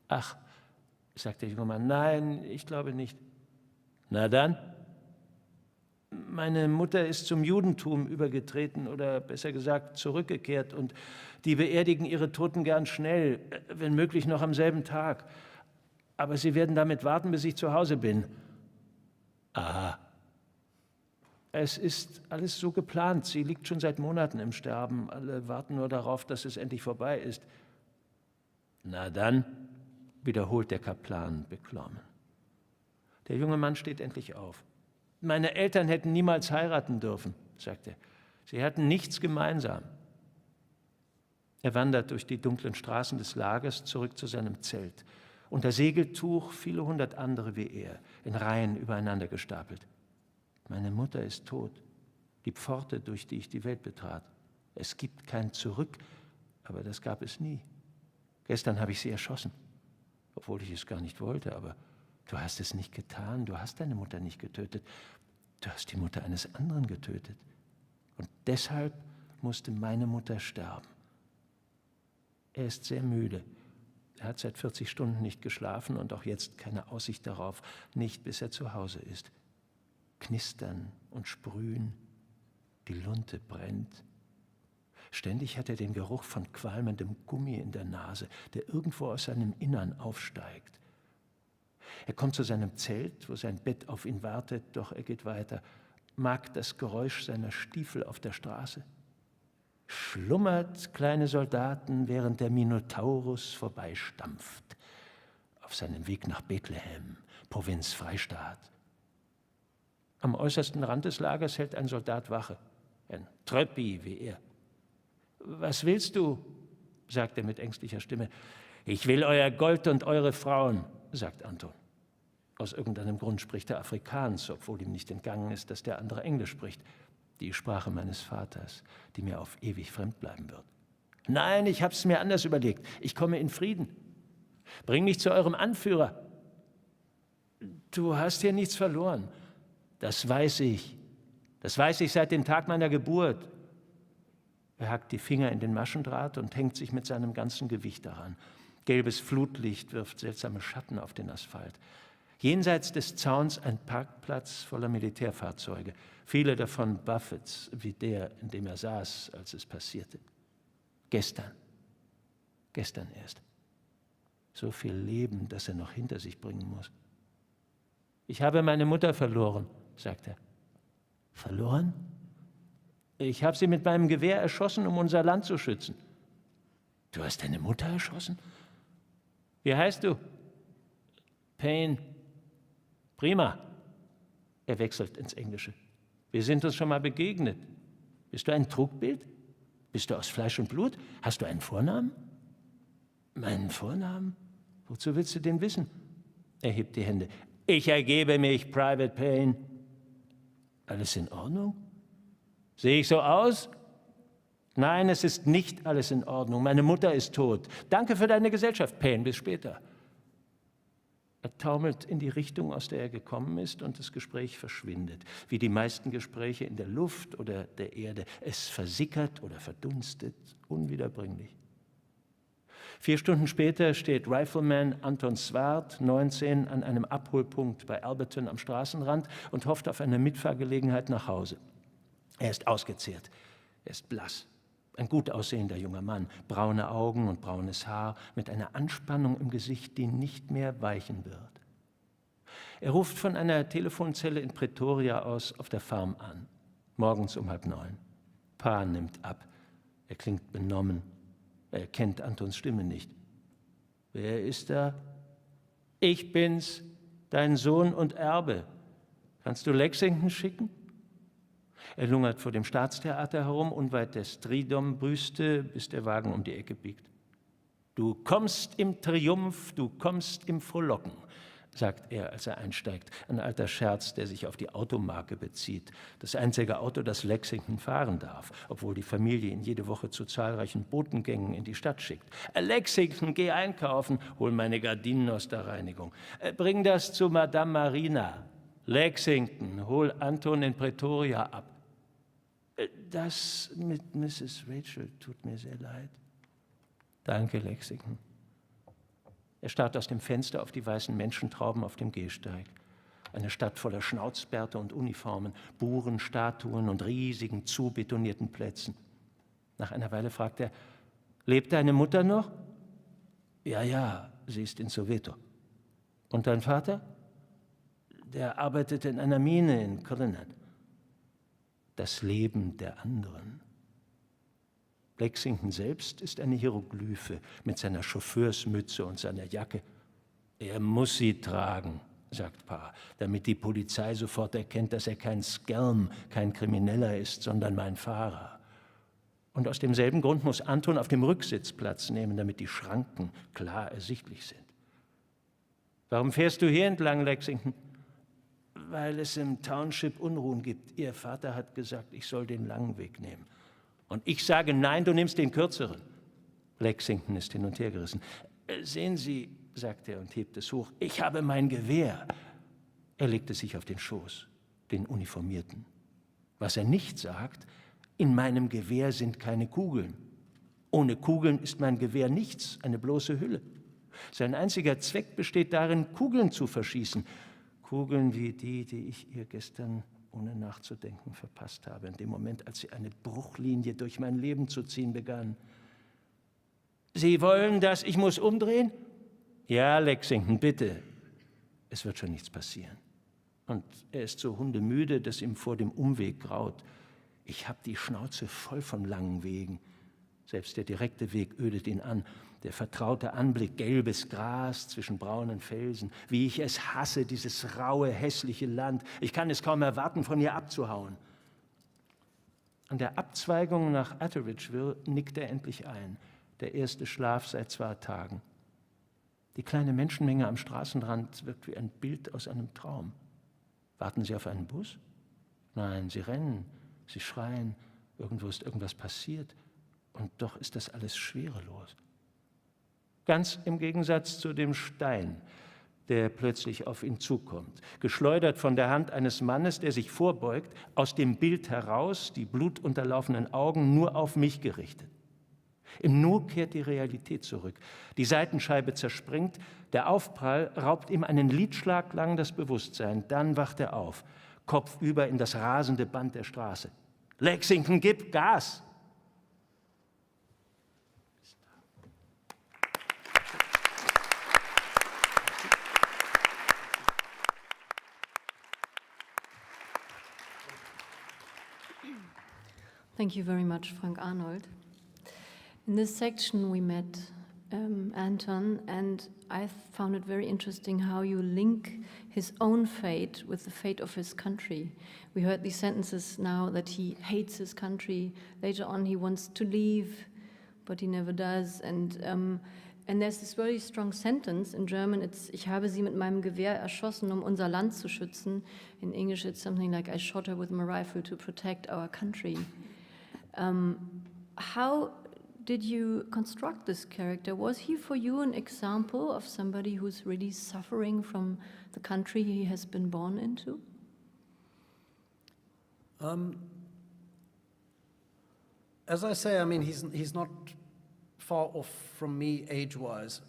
»Ach«, sagt der junge Mann, »nein, ich glaube nicht.« »Na dann?« »Meine Mutter ist zum Judentum übergetreten oder besser gesagt zurückgekehrt und die beerdigen ihre Toten gern schnell, wenn möglich noch am selben Tag. Aber sie werden damit warten, bis ich zu Hause bin.« »Aha.« »Es ist alles so geplant. Sie liegt schon seit Monaten im Sterben. Alle warten nur darauf, dass es endlich vorbei ist.« »Na dann«, wiederholt der Kaplan beklommen. Der junge Mann steht endlich auf. »Meine Eltern hätten niemals heiraten dürfen«, sagt er. »Sie hatten nichts gemeinsam.« Er wandert durch die dunklen Straßen des Lagers zurück zu seinem Zelt. Unter Segeltuch viele 100 andere wie er, in Reihen übereinander gestapelt. »Meine Mutter ist tot, die Pforte, durch die ich die Welt betrat. Es gibt kein Zurück, aber das gab es nie. Gestern habe ich sie erschossen, obwohl ich es gar nicht wollte, aber du hast es nicht getan, du hast deine Mutter nicht getötet, du hast die Mutter eines anderen getötet. Und deshalb musste meine Mutter sterben.« Er ist sehr müde. Er hat seit 40 Stunden nicht geschlafen und auch jetzt keine Aussicht darauf, nicht bis er zu Hause ist. Knistern und sprühen, die Lunte brennt. Ständig hat er den Geruch von qualmendem Gummi in der Nase, der irgendwo aus seinem Innern aufsteigt. Er kommt zu seinem Zelt, wo sein Bett auf ihn wartet, doch er geht weiter, mag das Geräusch seiner Stiefel auf der Straße. Schlummert, kleine Soldaten, während der Minotaurus vorbeistampft, auf seinem Weg nach Bethlehem, Provinz Freistaat. Am äußersten Rand des Lagers hält ein Soldat Wache, ein Tröppi wie er. »Was willst du?«, sagt er mit ängstlicher Stimme. »Ich will euer Gold und eure Frauen«, sagt Anton. Aus irgendeinem Grund spricht er Afrikaans, obwohl ihm nicht entgangen ist, dass der andere Englisch spricht. Die Sprache meines Vaters, die mir auf ewig fremd bleiben wird. Nein, ich hab's mir anders überlegt. Ich komme in Frieden. Bring mich zu eurem Anführer. Du hast hier nichts verloren. Das weiß ich. Das weiß ich seit dem Tag meiner Geburt. Er hackt die Finger in den Maschendraht und hängt sich mit seinem ganzen Gewicht daran. Gelbes Flutlicht wirft seltsame Schatten auf den Asphalt. Jenseits des Zauns ein Parkplatz voller Militärfahrzeuge. Viele davon Buffets, wie der, in dem er saß, als es passierte. Gestern erst. So viel Leben, das er noch hinter sich bringen muss. Ich habe meine Mutter verloren, sagt er. Verloren? Ich habe sie mit meinem Gewehr erschossen, um unser Land zu schützen. Du hast deine Mutter erschossen? Wie heißt du? Payne. Prima. Er wechselt ins Englische. Wir sind uns schon mal begegnet. Bist du ein Trugbild? Bist du aus Fleisch und Blut? Hast du einen Vornamen? Meinen Vornamen? Wozu willst du den wissen? Er hebt die Hände. Ich ergebe mich, Private Payne. Alles in Ordnung? Sehe ich so aus? Nein, es ist nicht alles in Ordnung. Meine Mutter ist tot. Danke für deine Gesellschaft, Payne. Bis später. Er taumelt in die Richtung, aus der er gekommen ist, und das Gespräch verschwindet. Wie die meisten Gespräche in der Luft oder der Erde. Es versickert oder verdunstet, unwiederbringlich. 4 Stunden später steht Rifleman Anton Swart, 19, an einem Abholpunkt bei Alberton am Straßenrand und hofft auf eine Mitfahrgelegenheit nach Hause. Er ist ausgezehrt, er ist blass. Ein gut aussehender junger Mann, braune Augen und braunes Haar, mit einer Anspannung im Gesicht, die nicht mehr weichen wird. Er ruft von einer Telefonzelle in Pretoria aus auf der Farm an, morgens um 8:30. Pa nimmt ab, er klingt benommen, er kennt Antons Stimme nicht. Wer ist da? Ich bin's, dein Sohn und Erbe. Kannst du Lexington schicken? Er lungert vor dem Staatstheater herum, unweit der Stridom-Büste, bis der Wagen um die Ecke biegt. Du kommst im Triumph, du kommst im Frohlocken, sagt er, als er einsteigt. Ein alter Scherz, der sich auf die Automarke bezieht. Das einzige Auto, das Lexington fahren darf, obwohl die Familie ihn jede Woche zu zahlreichen Botengängen in die Stadt schickt. Lexington, geh einkaufen, hol meine Gardinen aus der Reinigung. Bring das zu Madame Marina. Lexington, hol Anton in Pretoria ab. Das mit Mrs. Rachel tut mir sehr leid. Danke, Lexington. Er starrt aus dem Fenster auf die weißen Menschentrauben auf dem Gehsteig. Eine Stadt voller Schnauzbärte und Uniformen, Buren, Statuen und riesigen, zubetonierten Plätzen. Nach einer Weile fragt er, lebt deine Mutter noch? Ja, sie ist in Soweto. Und dein Vater? Der arbeitete in einer Mine in Cullinan. Das Leben der anderen. Lexington selbst ist eine Hieroglyphe mit seiner Chauffeursmütze und seiner Jacke. Er muss sie tragen, sagt Pa, damit die Polizei sofort erkennt, dass er kein Schelm, kein Krimineller ist, sondern mein Fahrer. Und aus demselben Grund muss Anton auf dem Rücksitz Platz nehmen, damit die Schranken klar ersichtlich sind. Warum fährst du hier entlang, Lexington? Weil es im Township Unruhen gibt. Ihr Vater hat gesagt, ich soll den langen Weg nehmen. Und ich sage, nein, du nimmst den kürzeren. Lexington ist hin und her gerissen. Sehen Sie, sagt er und hebt es hoch, ich habe mein Gewehr. Er legte sich auf den Schoß, den Uniformierten. Was er nicht sagt, in meinem Gewehr sind keine Kugeln. Ohne Kugeln ist mein Gewehr nichts, eine bloße Hülle. Sein einziger Zweck besteht darin, Kugeln zu verschießen. Kugeln wie die ich ihr gestern ohne nachzudenken verpasst habe, in dem Moment, als sie eine Bruchlinie durch mein Leben zu ziehen begann. Sie wollen, dass ich muss umdrehen? Ja, Lexington, bitte. Es wird schon nichts passieren. Und er ist so hundemüde, dass ihm vor dem Umweg graut. Ich habe die Schnauze voll von langen Wegen. Selbst der direkte Weg ödet ihn an. Der vertraute Anblick, gelbes Gras zwischen braunen Felsen. Wie ich es hasse, dieses raue, hässliche Land. Ich kann es kaum erwarten, von hier abzuhauen. An der Abzweigung nach Atteridgeville nickt er endlich ein. Der erste Schlaf seit 2 Tagen. Die kleine Menschenmenge am Straßenrand wirkt wie ein Bild aus einem Traum. Warten Sie auf einen Bus? Nein, Sie rennen, Sie schreien, irgendwo ist irgendwas passiert. Und doch ist das alles schwerelos. Ganz im Gegensatz zu dem Stein, der plötzlich auf ihn zukommt, geschleudert von der Hand eines Mannes, der sich vorbeugt, aus dem Bild heraus, die blutunterlaufenen Augen nur auf mich gerichtet. Im Nu kehrt die Realität zurück. Die Seitenscheibe zerspringt, der Aufprall raubt ihm einen Lidschlag lang das Bewusstsein. Dann wacht er auf, kopfüber in das rasende Band der Straße. Lexington, gib Gas! Thank you very much, Frank Arnold. In this section we met Anton, and I found it very interesting how you link his own fate with the fate of his country. We heard these sentences now that he hates his country. Later on he wants to leave, but he never does. And there's this very strong sentence in German, it's, ich habe sie mit meinem Gewehr erschossen, um unser Land zu schützen. In English it's something like, I shot her with my rifle to protect our country. How did you construct this character? Was he for you an example of somebody who's really suffering from the country he has been born into? As I say, I mean, he's not far off from me age-wise.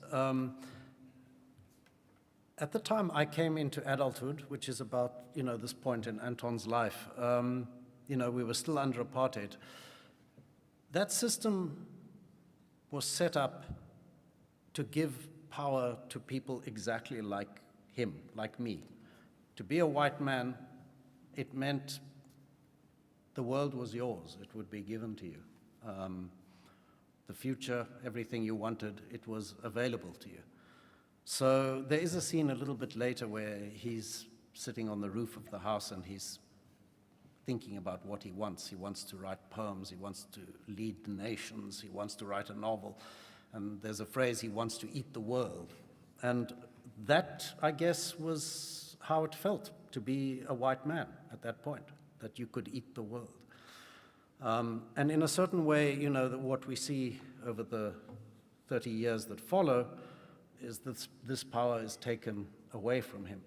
At the time I came into adulthood, which is about, this point in Anton's life, we were still under apartheid. That system was set up to give power to people exactly like him, like me. To be a white man, it meant the world was yours. It would be given to you. The future, everything you wanted, it was available to you. So there is a scene a little bit later where he's sitting on the roof of the house and he's thinking about what he wants. He wants to write poems, he wants to lead the nations, he wants to write a novel, and there's a phrase, he wants to eat the world. And that, I guess, was how it felt to be a white man at that point, that you could eat the world. And in a certain way, that what we see over the 30 years that follow is that this power is taken away from him.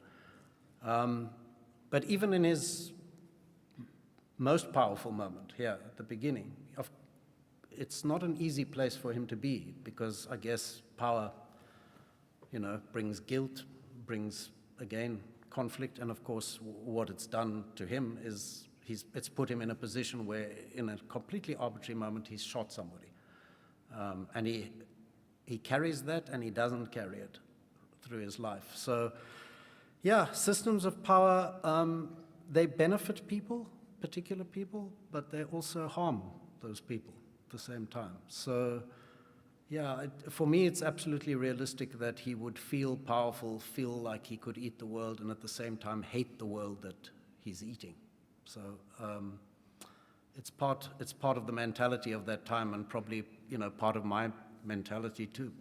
But even in his most powerful moment here at the beginning, it's not an easy place for him to be, because I guess power, brings guilt, brings, again, conflict, and of course what it's done to him is it's put him in a position where in a completely arbitrary moment he's shot somebody. And he carries that and he doesn't carry it through his life. So yeah, systems of power, they benefit people, particular people, but they also harm those people at the same time. So yeah, for me it's absolutely realistic that he would feel powerful, feel like he could eat the world, and at the same time hate the world that he's eating. So it's part of the mentality of that time, and probably part of my mentality too.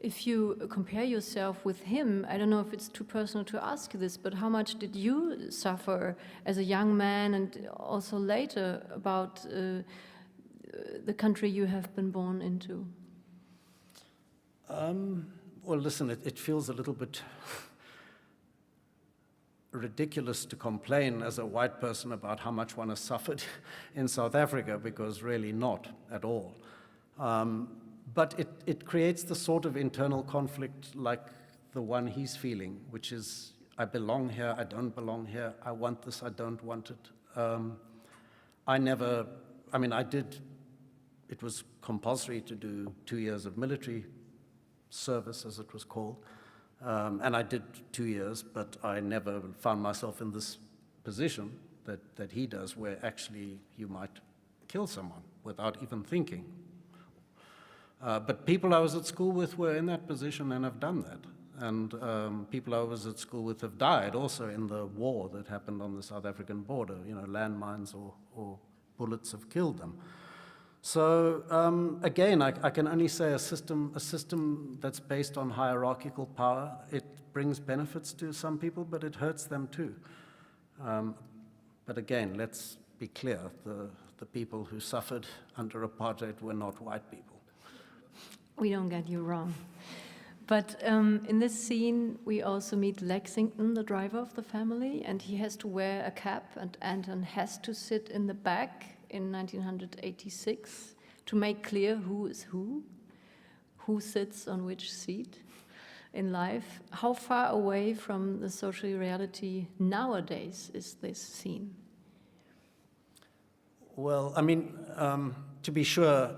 If you compare yourself with him, I don't know if it's too personal to ask you this, but how much did you suffer as a young man and also later about the country you have been born into? Well, listen, it feels a little bit ridiculous to complain as a white person about how much one has suffered in South Africa, because really not at all. But it creates the sort of internal conflict like the one he's feeling, which is, I belong here, I don't belong here, I want this, I don't want it. It was compulsory to do 2 years of military service, as it was called. And I did 2 years, but I never found myself in this position that he does, where actually you might kill someone without even thinking. But people I was at school with were in that position and have done that. And people I was at school with have died also in the war that happened on the South African border. Landmines or bullets have killed them. So again, I can only say a system that's based on hierarchical power, it brings benefits to some people, but it hurts them too. But again, let's be clear, the people who suffered under apartheid were not white people. We don't get you wrong. But in this scene, we also meet Lexington, the driver of the family, and he has to wear a cap, and Anton has to sit in the back in 1986 to make clear who is who sits on which seat in life. How far away from the social reality nowadays is this scene? Well, I mean, to be sure,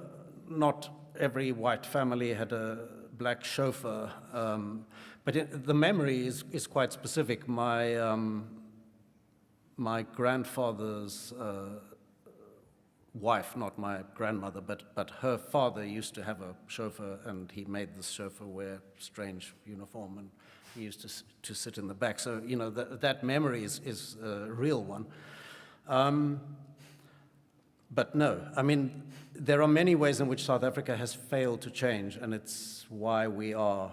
not every white family had a black chauffeur, but the memory is quite specific. My grandfather's wife, not my grandmother, but her father used to have a chauffeur, and he made this chauffeur wear a strange uniform, and he used to sit in the back. So, you know, that memory is a real one. But no, I mean, there are many ways in which South Africa has failed to change, and it's why we are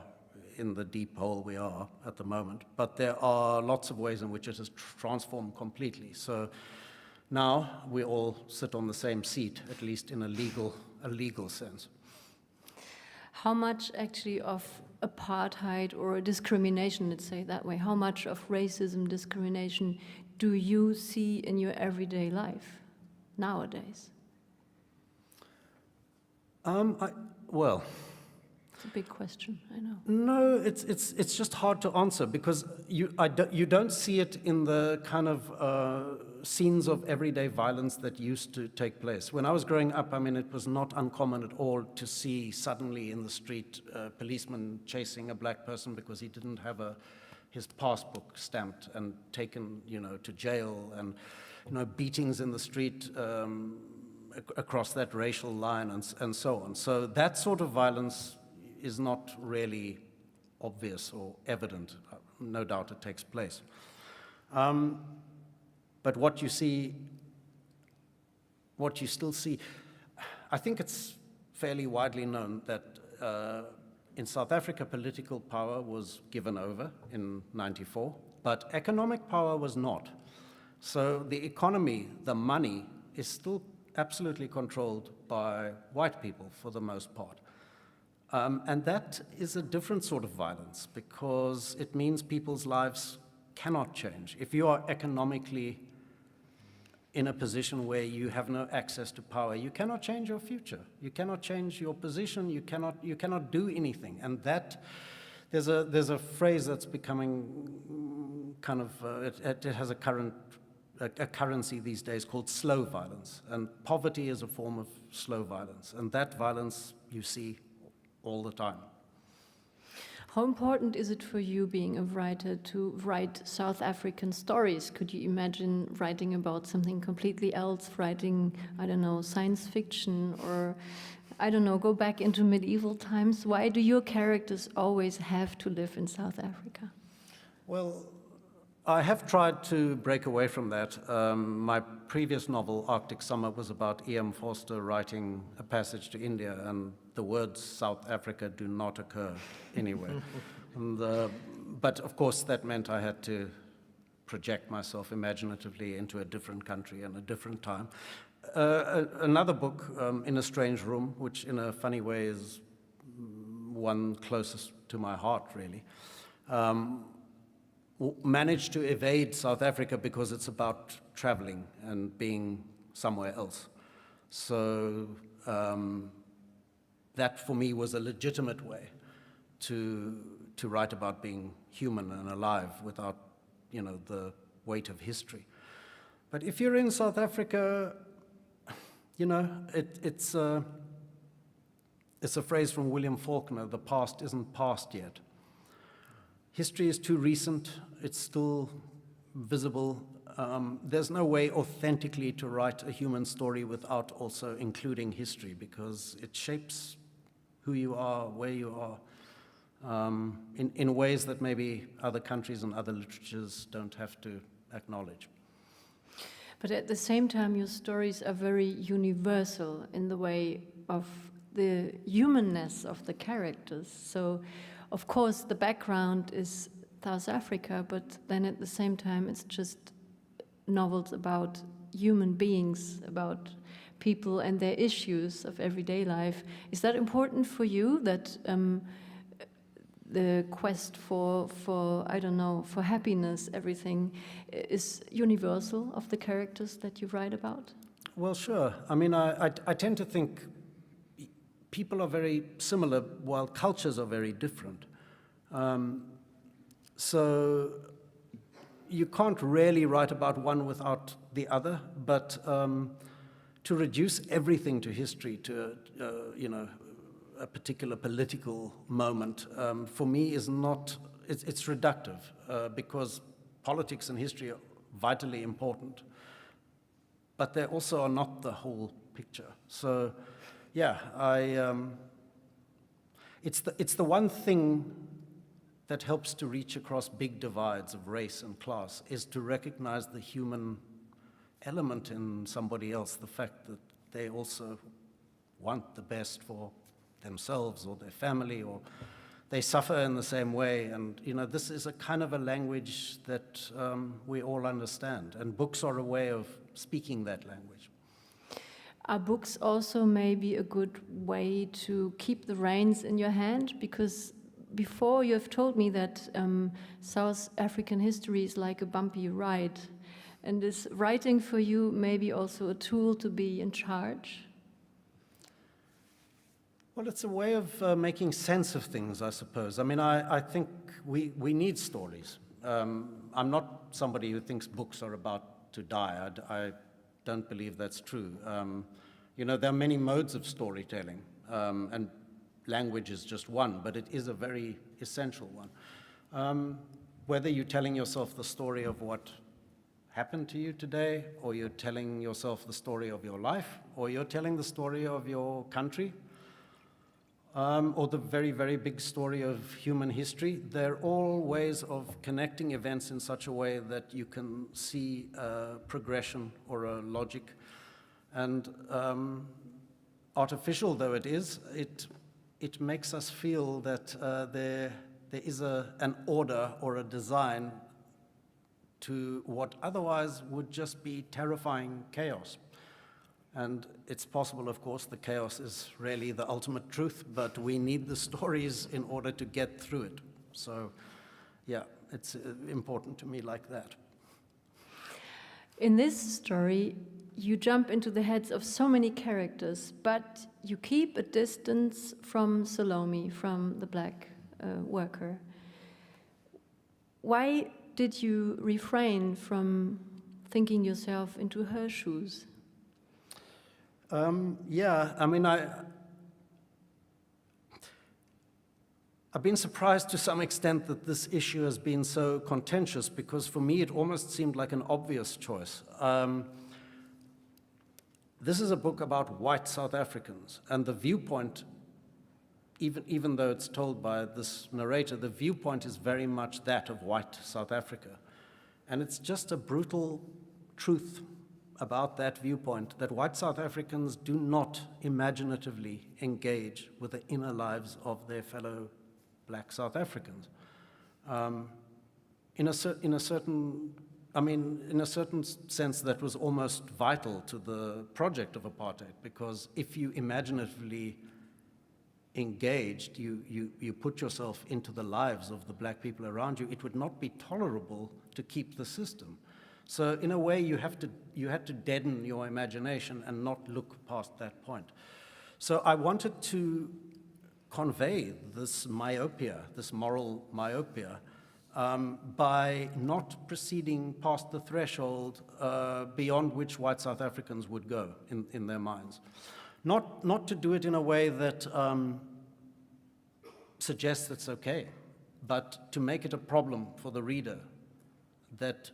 in the deep hole we are at the moment. But there are lots of ways in which it has transformed completely. So now we all sit on the same seat, at least in a legal sense. How much actually of apartheid or discrimination, let's say it that way, how much of racism, discrimination do you see in your everyday life nowadays? Well, it's a big question, I know. No, it's just hard to answer because you don't see it in the kind of scenes of everyday violence that used to take place. When I was growing up, I mean, it was not uncommon at all to see suddenly in the street a policeman chasing a black person because he didn't have his passbook stamped and taken, you know, to jail, and, you know, beatings in the street across that racial line and so on. So that sort of violence is not really obvious or evident. No doubt it takes place. But what you still see, I think it's fairly widely known that in South Africa, political power was given over in '94, but economic power was not. So the economy, the money, is still absolutely controlled by white people for the most part. And that is a different sort of violence because it means people's lives cannot change. If you are economically in a position where you have no access to power, you cannot change your future. You cannot change your position. You cannot do anything. And that there's a phrase that's becoming kind of it has a currency these days called slow violence, and poverty is a form of slow violence, and that violence you see all the time. How important is it for you, being a writer, to write South African stories? Could you imagine writing about something completely else, writing, I don't know, science fiction, or, I don't know, go back into medieval times? Why do your characters always have to live in South Africa? Well, I have tried to break away from that. My previous novel, Arctic Summer, was about E.M. Forster writing a passage to India, and the words South Africa do not occur anywhere. But of course, that meant I had to project myself imaginatively into a different country and a different time. Another book, In a Strange Room, which in a funny way is one closest to my heart, really, managed to evade South Africa because it's about traveling and being somewhere else. So that for me was a legitimate way to write about being human and alive without, you know, the weight of history. But if you're in South Africa, you know, it's a phrase from William Faulkner: the past isn't past yet. History is too recent, it's still visible. There's no way authentically to write a human story without also including history, because it shapes who you are, where you are, in ways that maybe other countries and other literatures don't have to acknowledge. But at the same time, your stories are very universal in the way of the humanness of the characters. So, of course, the background is South Africa, but then at the same time, it's just novels about human beings, about people and their issues of everyday life. Is that important for you, that the quest for I don't know, for happiness, everything is universal of the characters that you write about? Well, sure. I mean, I tend to think people are very similar while cultures are very different. So you can't really write about one without the other, but to reduce everything to history, to, you know, a particular political moment, for me is not, it's reductive, because politics and history are vitally important, but they also are not the whole picture. So, yeah, it's the one thing that helps to reach across big divides of race and class, is to recognize the human element in somebody else, the fact that they also want the best for themselves or their family, or they suffer in the same way. And, you know, this is a kind of a language that we all understand, and books are a way of speaking that language. Are books also maybe a good way to keep the reins in your hand? Because before you have told me that South African history is like a bumpy ride, and is writing for you maybe also a tool to be in charge? Well, it's a way of making sense of things, I suppose. I mean, I think we need stories. I'm not somebody who thinks books are about to die. I don't believe that's true. You know, there are many modes of storytelling, and language is just one, but it is a very essential one. Whether you're telling yourself the story of what happened to you today, or you're telling yourself the story of your life, or you're telling the story of your country, or the very, very big story of human history, they're all ways of connecting events in such a way that you can see a progression or a logic. And artificial though it is, it makes us feel that there is an order or a design to what otherwise would just be terrifying chaos. And it's possible, of course, the chaos is really the ultimate truth, but we need the stories in order to get through it. So, yeah, it's important to me like that. In this story, you jump into the heads of so many characters, but you keep a distance from Salome, from the black worker. Why did you refrain from thinking yourself into her shoes? Yeah, I mean, I've been surprised to some extent that this issue has been so contentious, because for me it almost seemed like an obvious choice. This is a book about white South Africans, and the viewpoint, even though it's told by this narrator, the viewpoint is very much that of white South Africa. And it's just a brutal truth about that viewpoint, that white South Africans do not imaginatively engage with the inner lives of their fellow black South Africans. In a certain sense, that was almost vital to the project of apartheid, because if you imaginatively engaged, you put yourself into the lives of the black people around you, it would not be tolerable to keep the system. So in a way, you had to deaden your imagination and not look past that point. So I wanted to convey this myopia, this moral myopia, by not proceeding past the threshold beyond which white South Africans would go in their minds. Not to do it in a way that suggests it's okay, but to make it a problem for the reader, that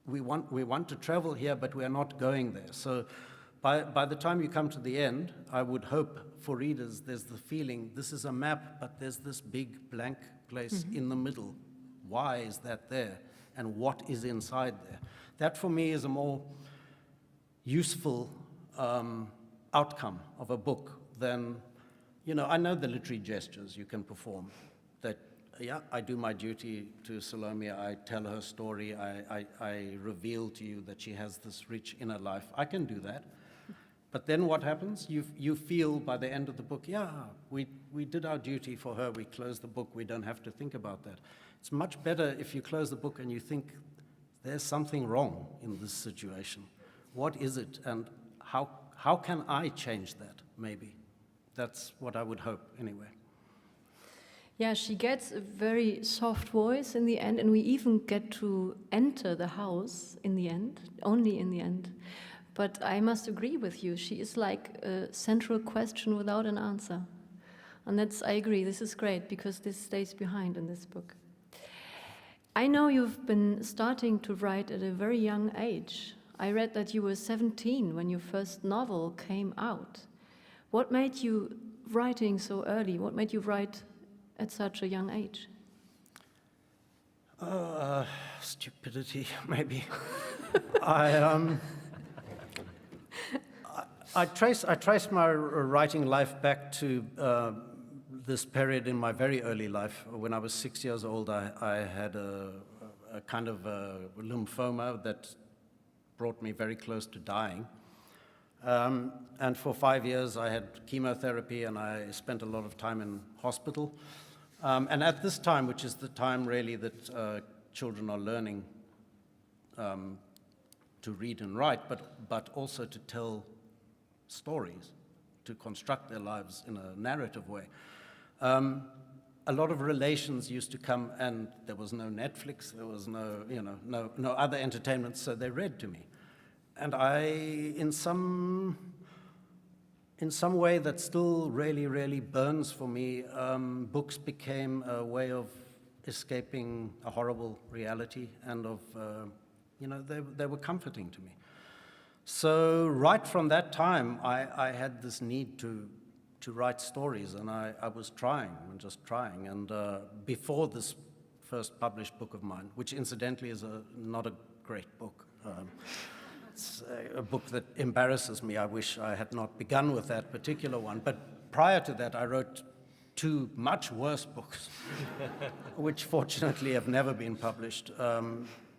we want to travel here, but we are not going there. So by the time you come to the end, I would hope for readers there's the feeling this is a map, but there's this big blank place in the middle. Why is that there? And what is inside there? That for me is a more useful outcome of a book than, I know the literary gestures you can perform. That, yeah, I do my duty to Salome, I tell her story, I reveal to you that she has this rich inner life. I can do that. But then what happens? You feel by the end of the book, yeah, we did our duty for her, we closed the book, we don't have to think about that. It's much better if you close the book and you think, there's something wrong in this situation. What is it, and how can I change that, maybe? That's what I would hope, anyway. Yeah, she gets a very soft voice in the end, and we even get to enter the house in the end, only in the end. But I must agree with you, she is like a central question without an answer. And I agree, this is great, because this stays behind in this book. I know you've been starting to write at a very young age. I read that you were 17 when your first novel came out. What made you writing so early? What made you write at such a young age? Stupidity, maybe. I trace my writing life back to this period in my very early life. When I was 6 years old, I had a kind of a lymphoma that brought me very close to dying. And for 5 years, I had chemotherapy, and I spent a lot of time in hospital. And at this time, which is the time really that children are learning to read and write, but also to tell stories, to construct their lives in a narrative way. A lot of relations used to come, and there was no Netflix, there was no other entertainment, so they read to me. And I, in some way that still really, really burns for me, books became a way of escaping a horrible reality, and of, they were comforting to me. So right from that time, I had this need to write stories, and I was trying, and just trying. And before this first published book of mine, which incidentally is not a great book, it's a book that embarrasses me. I wish I had not begun with that particular one. But prior to that, I wrote 2 much worse books, which fortunately have never been published.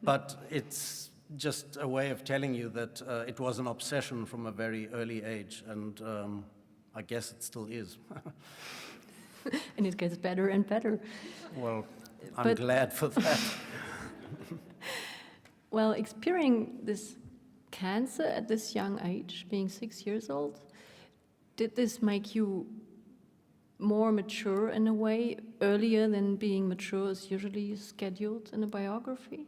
But it's just a way of telling you that it was an obsession from a very early age, and I guess it still is. And it gets better and better. Well, I'm glad for that. Well, experiencing this cancer at this young age, being 6 years old, did this make you more mature in a way, earlier than being mature is usually scheduled in a biography?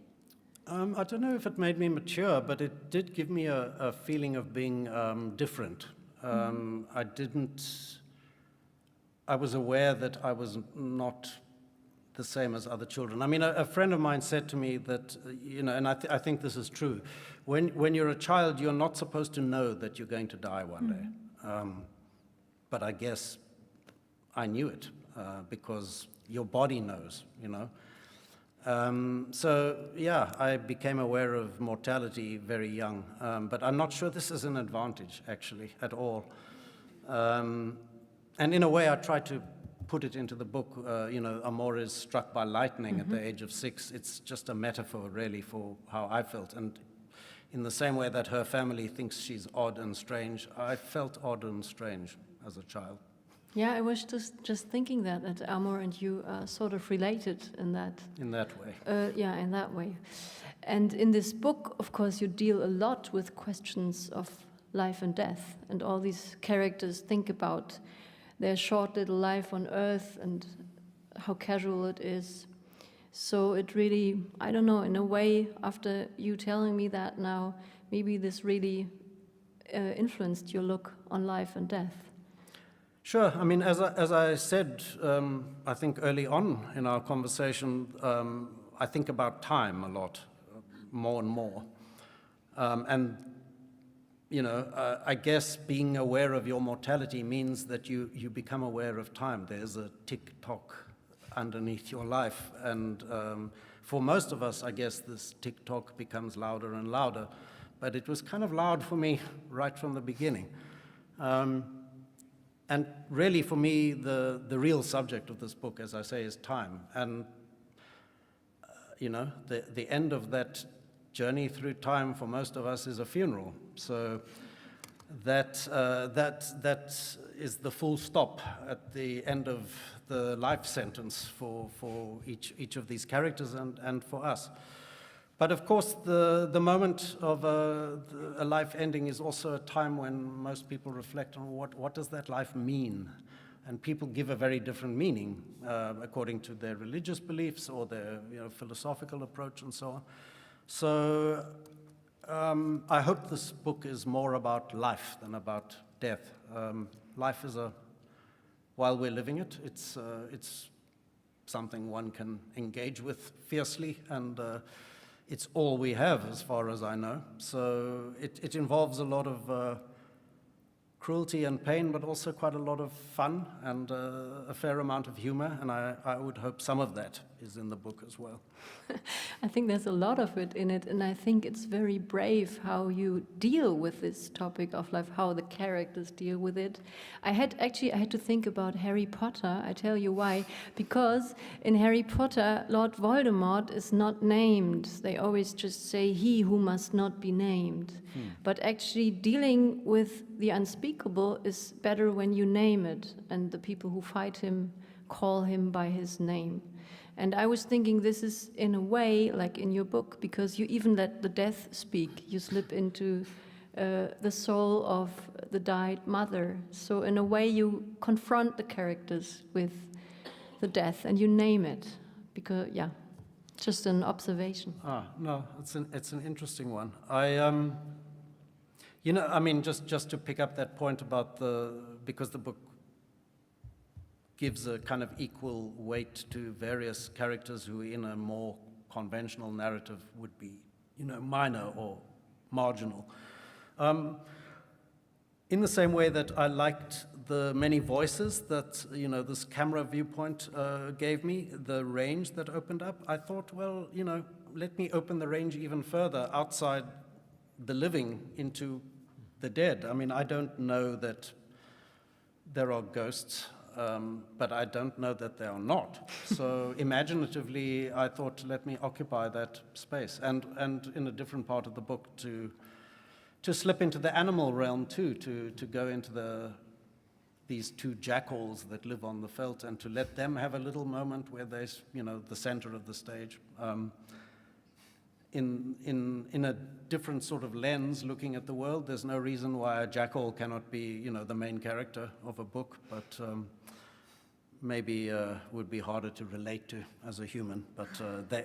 I don't know if it made me mature, but it did give me a feeling of being different. I was aware that I was not the same as other children. I mean, a friend of mine said to me that, and I think this is true, when you're a child, you're not supposed to know that you're going to die one day. But I guess I knew it because your body knows, So, yeah, I became aware of mortality very young, but I'm not sure this is an advantage, actually, at all. And in a way, I tried to put it into the book. Amor is struck by lightning at the age of 6. It's just a metaphor, really, for how I felt. And in the same way that her family thinks she's odd and strange, I felt odd and strange as a child. Yeah, I was just thinking that Amor and you are sort of related in that. In that way. Yeah, in that way. And in this book, of course, you deal a lot with questions of life and death, and all these characters think about their short little life on Earth and how casual it is. So it really, I don't know, in a way, after you telling me that now, maybe this really influenced your look on life and death. Sure. I mean, as I said, I think early on in our conversation, I think about time a lot, more and more. I guess being aware of your mortality means that you become aware of time. There's a tick-tock underneath your life, and for most of us, I guess, this TikTok becomes louder and louder, but it was kind of loud for me right from the beginning. And really, for me, the real subject of this book, as I say, is time. And, the end of that journey through time for most of us is a funeral. So that is the full stop at the end of the life sentence for each of these characters and for us. But of course, the moment of a life ending is also a time when most people reflect on what does that life mean? And people give a very different meaning according to their religious beliefs or their philosophical approach and so on. So I hope this book is more about life than about death. Life is while we're living it, it's something one can engage with fiercely, and it's all we have as far as I know. So it involves a lot of cruelty and pain, but also quite a lot of fun and a fair amount of humor, and I would hope some of that is in the book as well. I think there's a lot of it in it, and I think it's very brave how you deal with this topic of life, how the characters deal with it. I had to think about Harry Potter. I tell you why. Because in Harry Potter, Lord Voldemort is not named. They always just say, he who must not be named. But actually dealing with the unspeakable is better when you name it, and the people who fight him call him by his name. And I was thinking this is in a way like in your book, because you even let the death speak. You slip into the soul of the died mother. So in a way you confront the characters with the death and you name it, because, just an observation. No, it's an interesting one. Just to pick up that point about because the book gives a kind of equal weight to various characters who in a more conventional narrative would be, minor or marginal. In the same way that I liked the many voices that, this camera viewpoint gave me, the range that opened up, I thought, well, let me open the range even further outside the living into the dead. I mean, I don't know that there are ghosts, but I don't know that they are not. So imaginatively, I thought, let me occupy that space. And in a different part of the book, to slip into the animal realm too, to go into these two jackals that live on the veldt, and to let them have a little moment where they're, the center of the stage. In a different sort of lens, looking at the world, there's no reason why a jackal cannot be, the main character of a book, but maybe would be harder to relate to as a human. But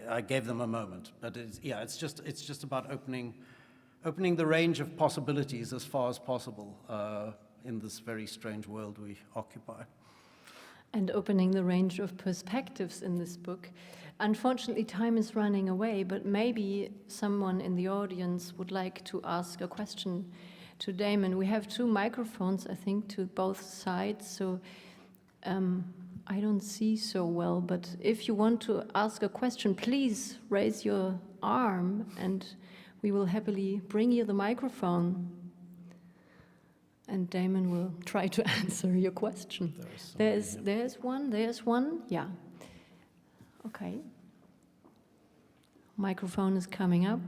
I gave them a moment. But it's just about opening the range of possibilities as far as possible in this very strange world we occupy. And opening the range of perspectives in this book. Unfortunately, time is running away, but maybe someone in the audience would like to ask a question to Damon. We have 2 microphones, I think, to both sides, so I don't see so well, but if you want to ask a question, please raise your arm and we will happily bring you the microphone. And Damon will try to answer your question. There's one, yeah. Okay. Microphone is coming up.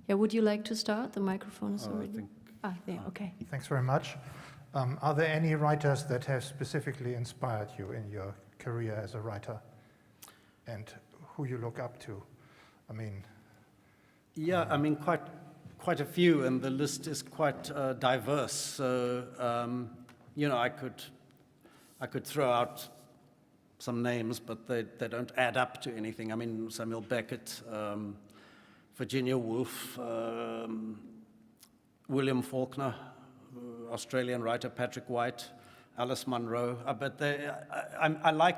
Yeah, would you like to start? The microphone is already. There, okay. Thanks very much. Are there any writers that have specifically inspired you in your career as a writer, and who you look up to? I mean. Yeah, quite a few, and the list is quite diverse. So, I could throw out some names, but they don't add up to anything. I mean, Samuel Beckett, Virginia Woolf, William Faulkner, Australian writer Patrick White, Alice Munro. But I like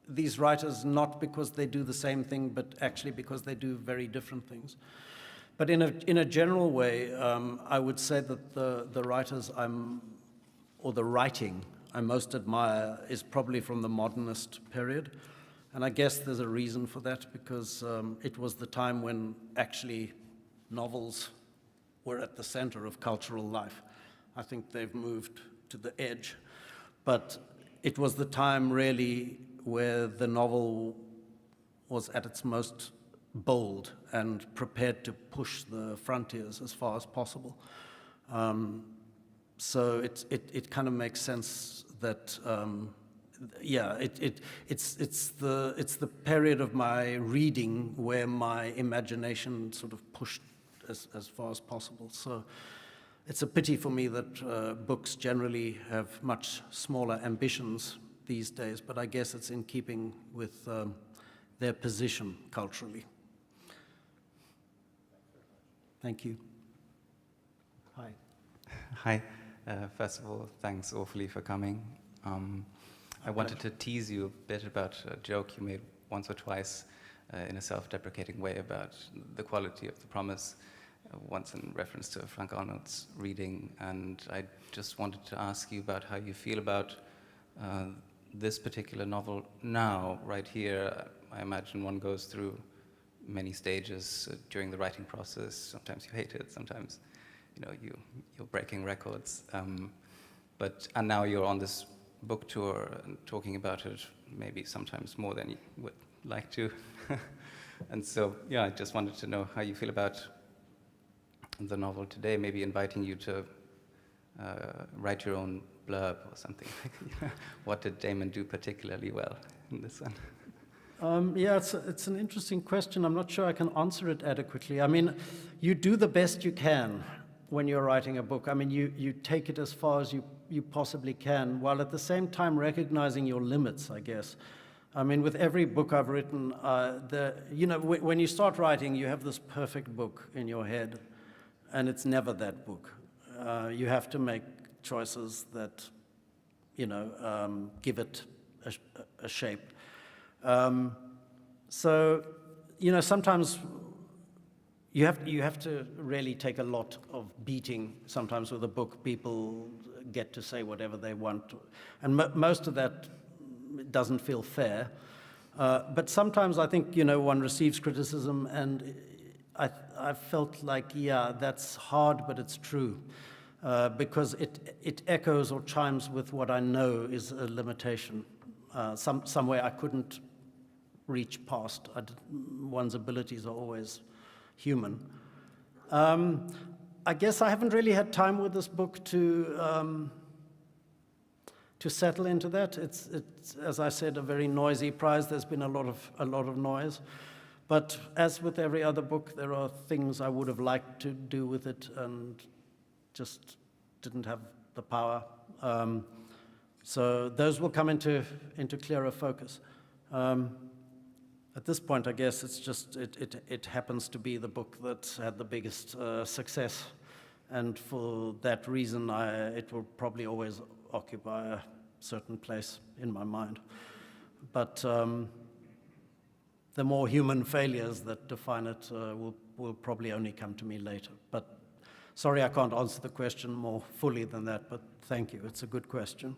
these writers not because they do the same thing, but actually because they do very different things. But in a general way, I would say that the writers the writing I most admire is probably from the modernist period. And I guess there's a reason for that, because it was the time when actually novels were at the center of cultural life. I think they've moved to the edge, but it was the time really where the novel was at its most bold and prepared to push the frontiers as far as possible. So it kind of makes sense that, it's the period of my reading where my imagination sort of pushed as far as possible. So it's a pity for me that books generally have much smaller ambitions these days, but I guess it's in keeping with their position culturally. Thank you. Hi. Hi. First of all, thanks awfully for coming. I wanted to tease you a bit about a joke you made once or twice in a self-deprecating way about the quality of the promise, once in reference to Frank Arnold's reading, and I just wanted to ask you about how you feel about this particular novel now, right here. I imagine one goes through many stages during the writing process. Sometimes you hate it, sometimes you're breaking records. And now you're on this book tour and talking about it maybe sometimes more than you would like to. And so, yeah, I just wanted to know how you feel about the novel today, maybe inviting you to write your own blurb or something. What did Damon do particularly well in this one? Yeah, it's an interesting question. I'm not sure I can answer it adequately. I mean, you do the best you can when you're writing a book. I mean, you take it as far as you possibly can, while at the same time recognizing your limits, I guess. I mean, with every book I've written, when you start writing, you have this perfect book in your head, and it's never that book. You have to make choices that, give it a shape. Sometimes you have to really take a lot of beating. Sometimes with a book, people get to say whatever they want, and most of that doesn't feel fair. But sometimes I think, one receives criticism, and I felt like, yeah, that's hard, but it's true, because it echoes or chimes with what I know is a limitation, somewhere I couldn't reach past. One's abilities are always human. I guess I haven't really had time with this book to settle into that. It's as I said, a very noisy prize. There's been a lot of noise, but as with every other book, there are things I would have liked to do with it and just didn't have the power. So those will come into clearer focus. At this point, I guess it's just it happens to be the book that had the biggest success, and for that reason, it will probably always occupy a certain place in my mind. But the more human failures that define it will probably only come to me later. But sorry, I can't answer the question more fully than that. But thank you. It's a good question.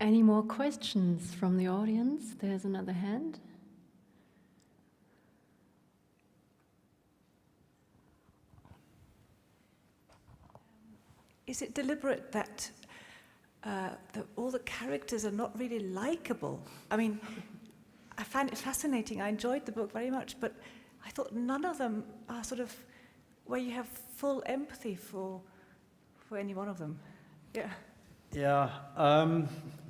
Any more questions from the audience? There's another hand. Is it deliberate that all the characters are not really likable? I mean, I find it fascinating. I enjoyed the book very much, but I thought none of them are sort of where you have full empathy for any one of them. Yeah. Yeah,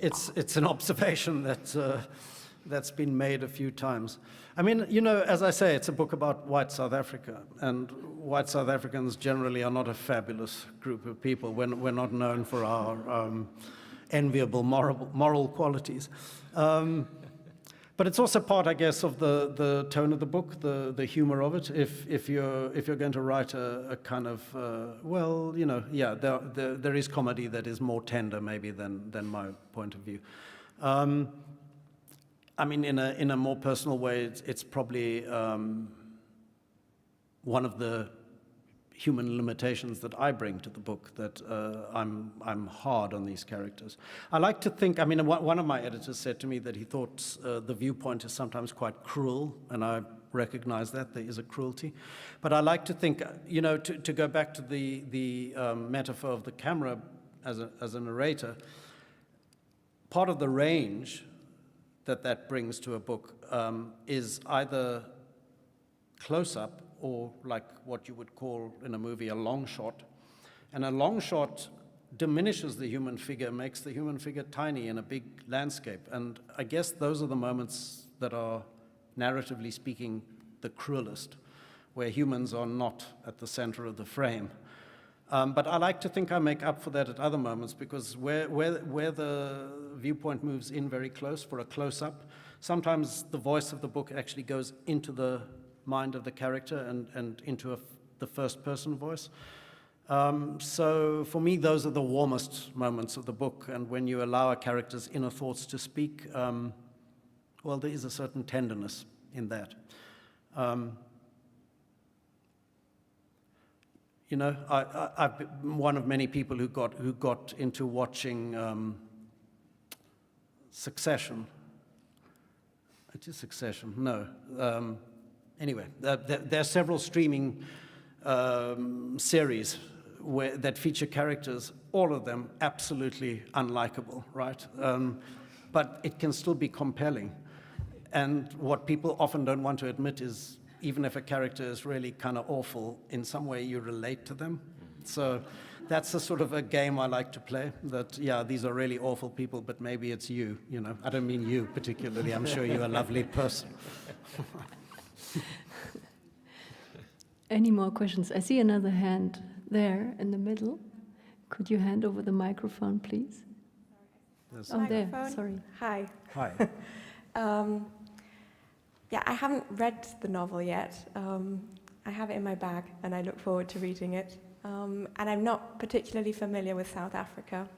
it's an observation that's been made a few times. I mean, as I say, it's a book about white South Africa, and white South Africans generally are not a fabulous group of people. We're not known for our enviable moral qualities. But it's also part, I guess, of the tone of the book, the humor of it. If you're going to write a kind of there is comedy that is more tender maybe than my point of view. I mean, in a more personal way, it's probably one of the human limitations that I bring to the book, that I'm hard on these characters. I like to think, I mean, one of my editors said to me that he thought the viewpoint is sometimes quite cruel, and I recognize that there is a cruelty. But I like to think, you know, to go back to the metaphor of the camera as a narrator, part of the range that brings to a book is either close-up or like what you would call in a movie a long shot. And a long shot diminishes the human figure, makes the human figure tiny in a big landscape. And I guess those are the moments that are, narratively speaking, the cruelest, where humans are not at the center of the frame. But I like to think I make up for that at other moments, because where the viewpoint moves in very close for a close-up, sometimes the voice of the book actually goes into the mind of the character and into the first-person voice. So for me, those are the warmest moments of the book, and when you allow a character's inner thoughts to speak, well, there is a certain tenderness in that. You know, I've been one of many people who got into watching Succession. It is Succession, no. Anyway, there are several streaming series that feature characters, all of them absolutely unlikable, right? But it can still be compelling. And what people often don't want to admit is, even if a character is really kind of awful, in some way you relate to them. So that's a sort of a game I like to play, that, yeah, these are really awful people, but maybe it's you, you know. I don't mean you particularly. I'm sure you're a lovely person. Any more questions? I see another hand there in the middle. Could you hand over the microphone, please? Oh, there, sorry. Hi. Hi. Yeah, I haven't read the novel yet. I have it in my bag, and I look forward to reading it. And I'm not particularly familiar with South Africa.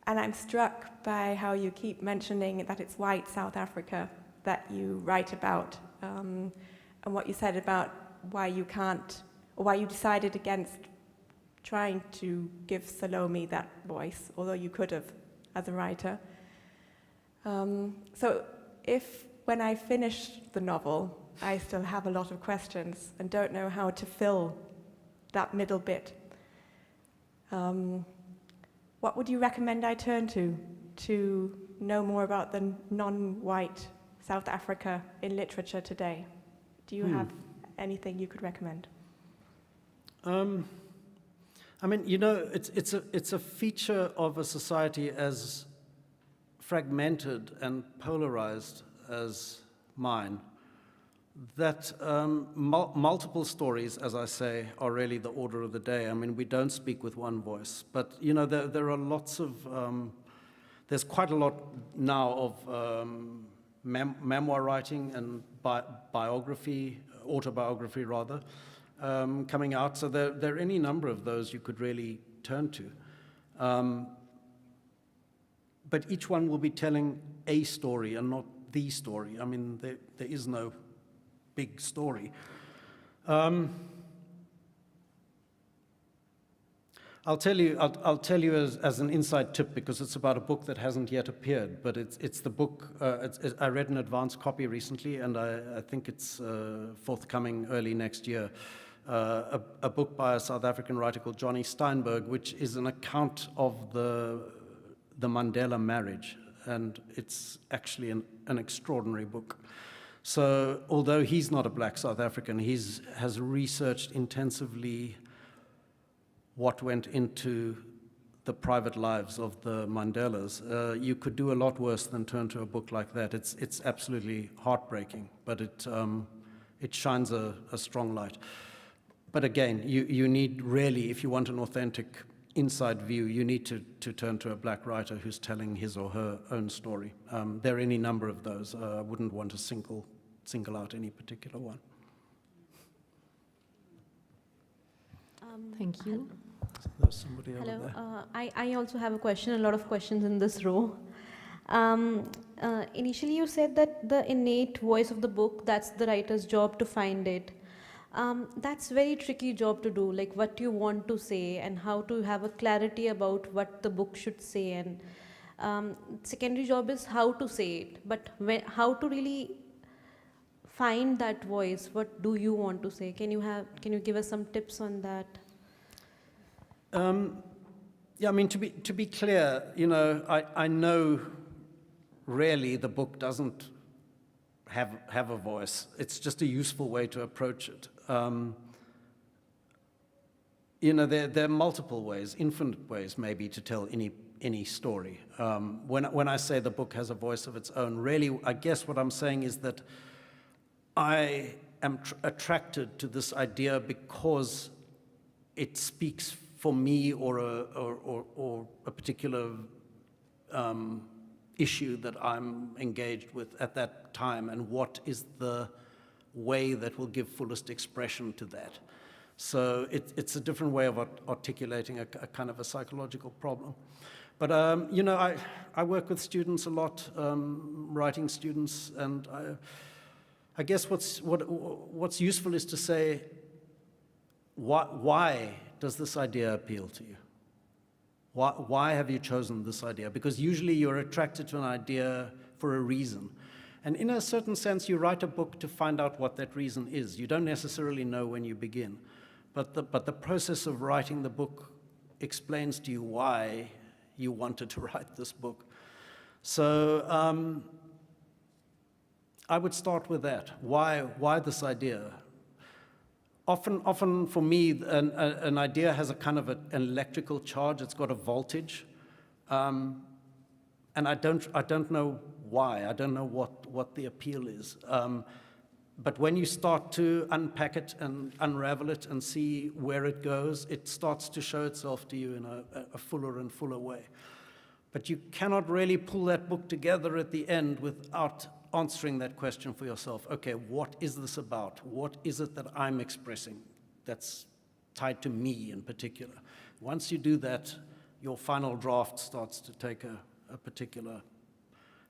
And I'm struck by how you keep mentioning that it's white South Africa that you write about, and what you said about why you can't, or why you decided against trying to give Salome that voice, although you could have as a writer. So if, when I finish the novel, I still have a lot of questions and don't know how to fill that middle bit, what would you recommend I turn to know more about the non-white South Africa in literature today? Do you have anything you could recommend? I mean, you know, it's a feature of a society as fragmented and polarized as mine, that multiple stories, as I say, are really the order of the day. I mean, we don't speak with one voice, but, you know, there are lots of, there's quite a lot now of memoir writing and biography, autobiography rather, coming out. So there are any number of those you could really turn to. But each one will be telling a story and not the story. I mean, there is no big story. I'll tell you as an inside tip, because it's about a book that hasn't yet appeared, but it's the book, I read an advance copy recently, and I think it's forthcoming early next year, a book by a South African writer called Johnny Steinberg, which is an account of the Mandela marriage, and it's actually an extraordinary book. So although he's not a black South African, has researched intensively what went into the private lives of the Mandelas. You could do a lot worse than turn to a book like that. It's absolutely heartbreaking, but it shines a strong light. But again, you need really, if you want an authentic inside view, you need to turn to a black writer who's telling his or her own story. There are any number of those. I wouldn't want to single out any particular one. Thank you. There's somebody over Hello. there. I also have a question, a lot of questions in this row. Initially, you said that the innate voice of the book, that's the writer's job to find it. That's very tricky job to do, like what you want to say and how to have a clarity about what the book should say. And secondary job is how to say it, but how to really find that voice. What do you want to say? Can you give us some tips on that? Yeah, I mean, to be clear, you know, I know really the book doesn't have a voice. It's just a useful way to approach it. You know, there are multiple ways, infinite ways maybe, to tell any story. When I say the book has a voice of its own, really, I guess what I'm saying is that I am attracted to this idea because it speaks for me or a particular issue that I'm engaged with at that time, and what is the way that will give fullest expression to that. So it's a different way of articulating a kind of a psychological problem. But, you know, I work with students a lot, writing students, and I guess what's useful is to say, why does this idea appeal to you? Why have you chosen this idea? Because usually you're attracted to an idea for a reason. And in a certain sense, you write a book to find out what that reason is. You don't necessarily know when you begin. But the process of writing the book explains to you why you wanted to write this book. So I would start with that. Why this idea? Often for me, an idea has a kind of an electrical charge. It's got a voltage, and I don't know why. I don't know what the appeal is. But when you start to unpack it and unravel it and see where it goes, it starts to show itself to you in a fuller and fuller way. But you cannot really pull that book together at the end without answering that question for yourself. Okay, what is this about? What is it that I'm expressing that's tied to me in particular? Once you do that, your final draft starts to take a particular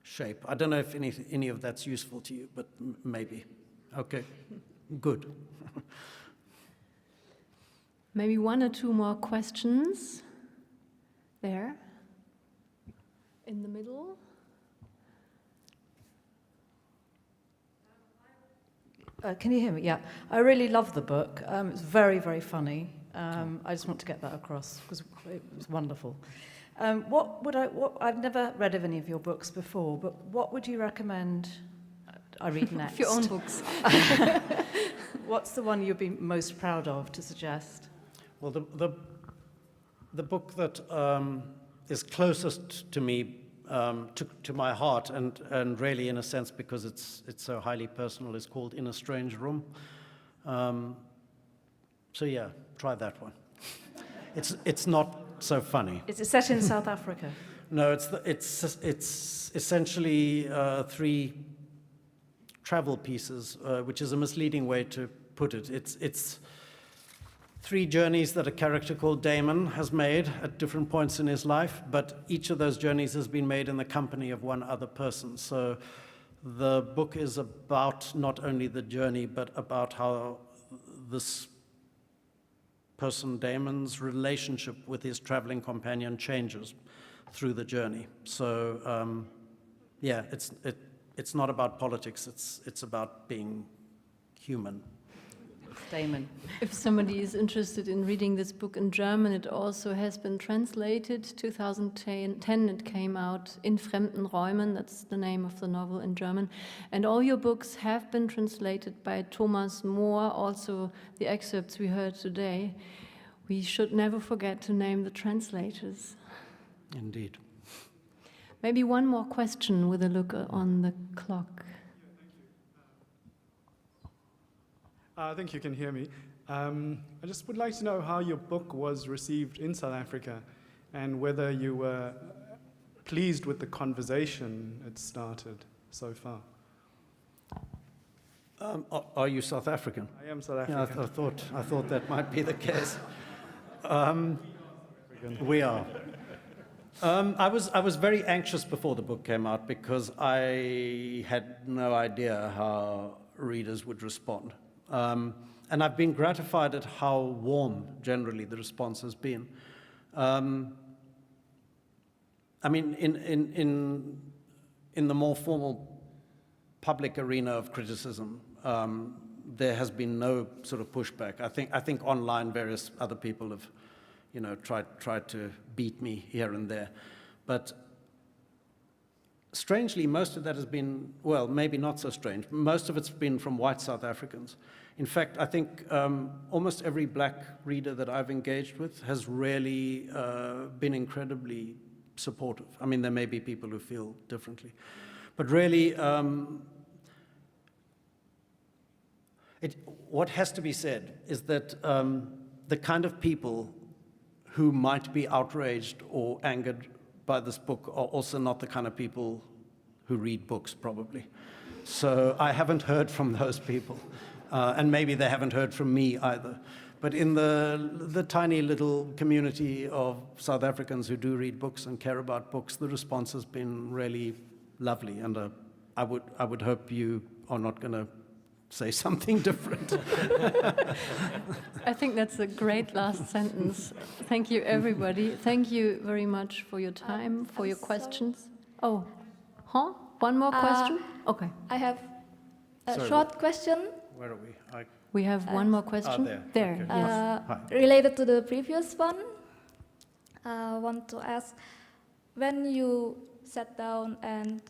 shape. I don't know if any of that's useful to you, but maybe. Okay, good. Maybe one or two more questions. There. In the middle. Can you hear me? Yeah. I really love the book. It's very, very funny. I just want to get that across because it was wonderful. I've never read of any of your books before, but what would you recommend I read next? Your own books. What's the one you'd be most proud of to suggest? Well, the book that is closest to me, to my heart, and really in a sense because it's so highly personal, is called In a Strange Room. So yeah, try that one. It's not so funny. Is it set in South Africa? No, it's essentially 3 travel pieces, which is a misleading way to put it. It's 3 journeys that a character called Damon has made at different points in his life, but each of those journeys has been made in the company of one other person. So the book is about not only the journey, but about how this person, Damon's relationship with his traveling companion changes through the journey. So yeah, it's not about politics, it's about being human. Damon. If somebody is interested in reading this book in German, it also has been translated. 2010 it came out, In fremden Räumen, that's the name of the novel in German. And all your books have been translated by Thomas Mohr, also the excerpts we heard today. We should never forget to name the translators. Indeed. Maybe one more question with a look on the clock. I think you can hear me. I just would like to know how your book was received in South Africa and whether you were pleased with the conversation it started so far. Are you South African? I am South Yeah, African. I thought that might be the case. We are. I was very anxious before the book came out because I had no idea how readers would respond. And I've been gratified at how warm, generally, the response has been. I mean, in the more formal public arena of criticism, there has been no sort of pushback. I think online various other people have, tried to beat me here and there. But strangely, most of that has been, well, maybe not so strange. Most of it's been from white South Africans. In fact, I think almost every black reader that I've engaged with has really been incredibly supportive. I mean, there may be people who feel differently. But really, what has to be said is that the kind of people who might be outraged or angered by this book are also not the kind of people who read books, probably. So I haven't heard from those people, and maybe they haven't heard from me either. But in the tiny little community of South Africans who do read books and care about books, the response has been really lovely, and I would hope you are not going to say something different. I think that's a great last sentence. Thank you, everybody. Thank you very much for your time, for your questions. Oh, one more question? Okay. I have a Sorry, short question. Where are we? We have one more question. There. Okay. Yes. Hi. Related to the previous one, I want to ask, when you sat down and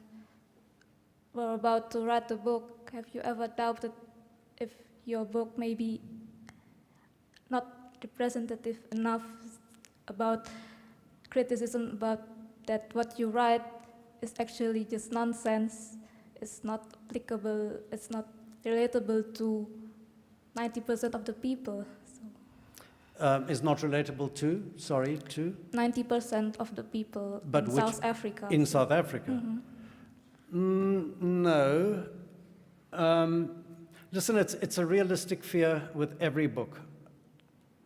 were about to write the book, have you ever doubted if your book may be not representative enough about criticism about that what you write is actually just nonsense, it's not applicable, it's not relatable to 90% of the people? Is not relatable to? 90% of the people in South Africa. In South Africa? Mm-hmm. No. Listen, it's a realistic fear with every book,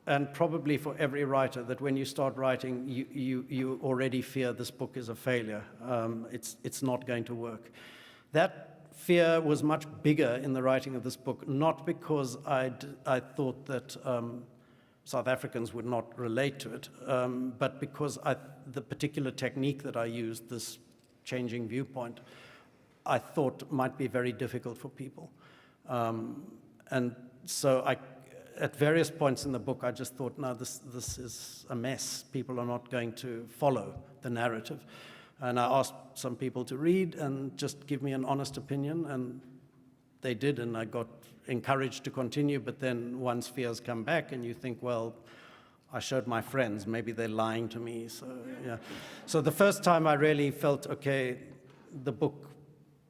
and probably for every writer, that when you start writing, you already fear this book is a failure. It's not going to work. That fear was much bigger in the writing of this book, not because I thought that South Africans would not relate to it, but because the particular technique that I used, this changing viewpoint, I thought might be very difficult for people. And so at various points in the book, I just thought, no, this is a mess. People are not going to follow the narrative. And I asked some people to read and just give me an honest opinion, and they did, and I got encouraged to continue. But then once fears come back and you think, well, I showed my friends, maybe they're lying to me. So, yeah. So the first time I really felt, okay, the book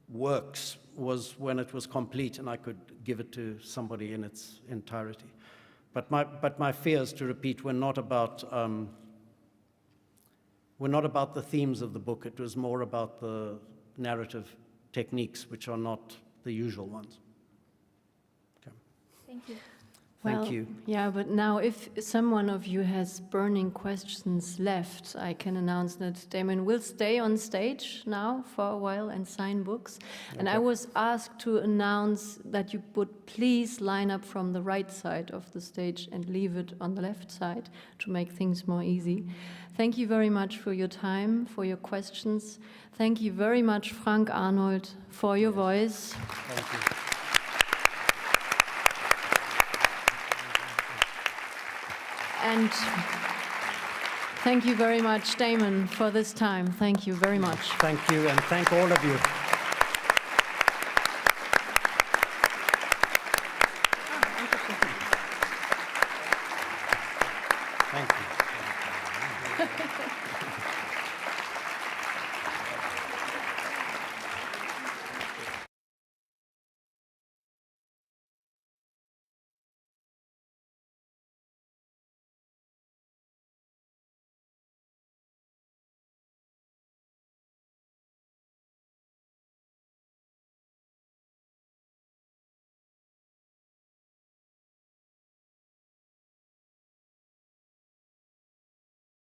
works was when it was complete and I could give it to somebody in its entirety. But my fears, to repeat, were not about the themes of the book. It was more about the narrative techniques, which are not the usual ones. Okay. Thank you. Thank you. Yeah, but now if someone of you has burning questions left, I can announce that Damon will stay on stage now for a while and sign books. And I was asked to announce that you would please line up from the right side of the stage and leave it on the left side to make things more easy. Thank you very much for your time, for your questions. Thank you very much, Frank Arnold, for your voice. Thank you. And thank you very much, Damon, for this time. Thank you very much. Thank you, and thank all of you. Thank you.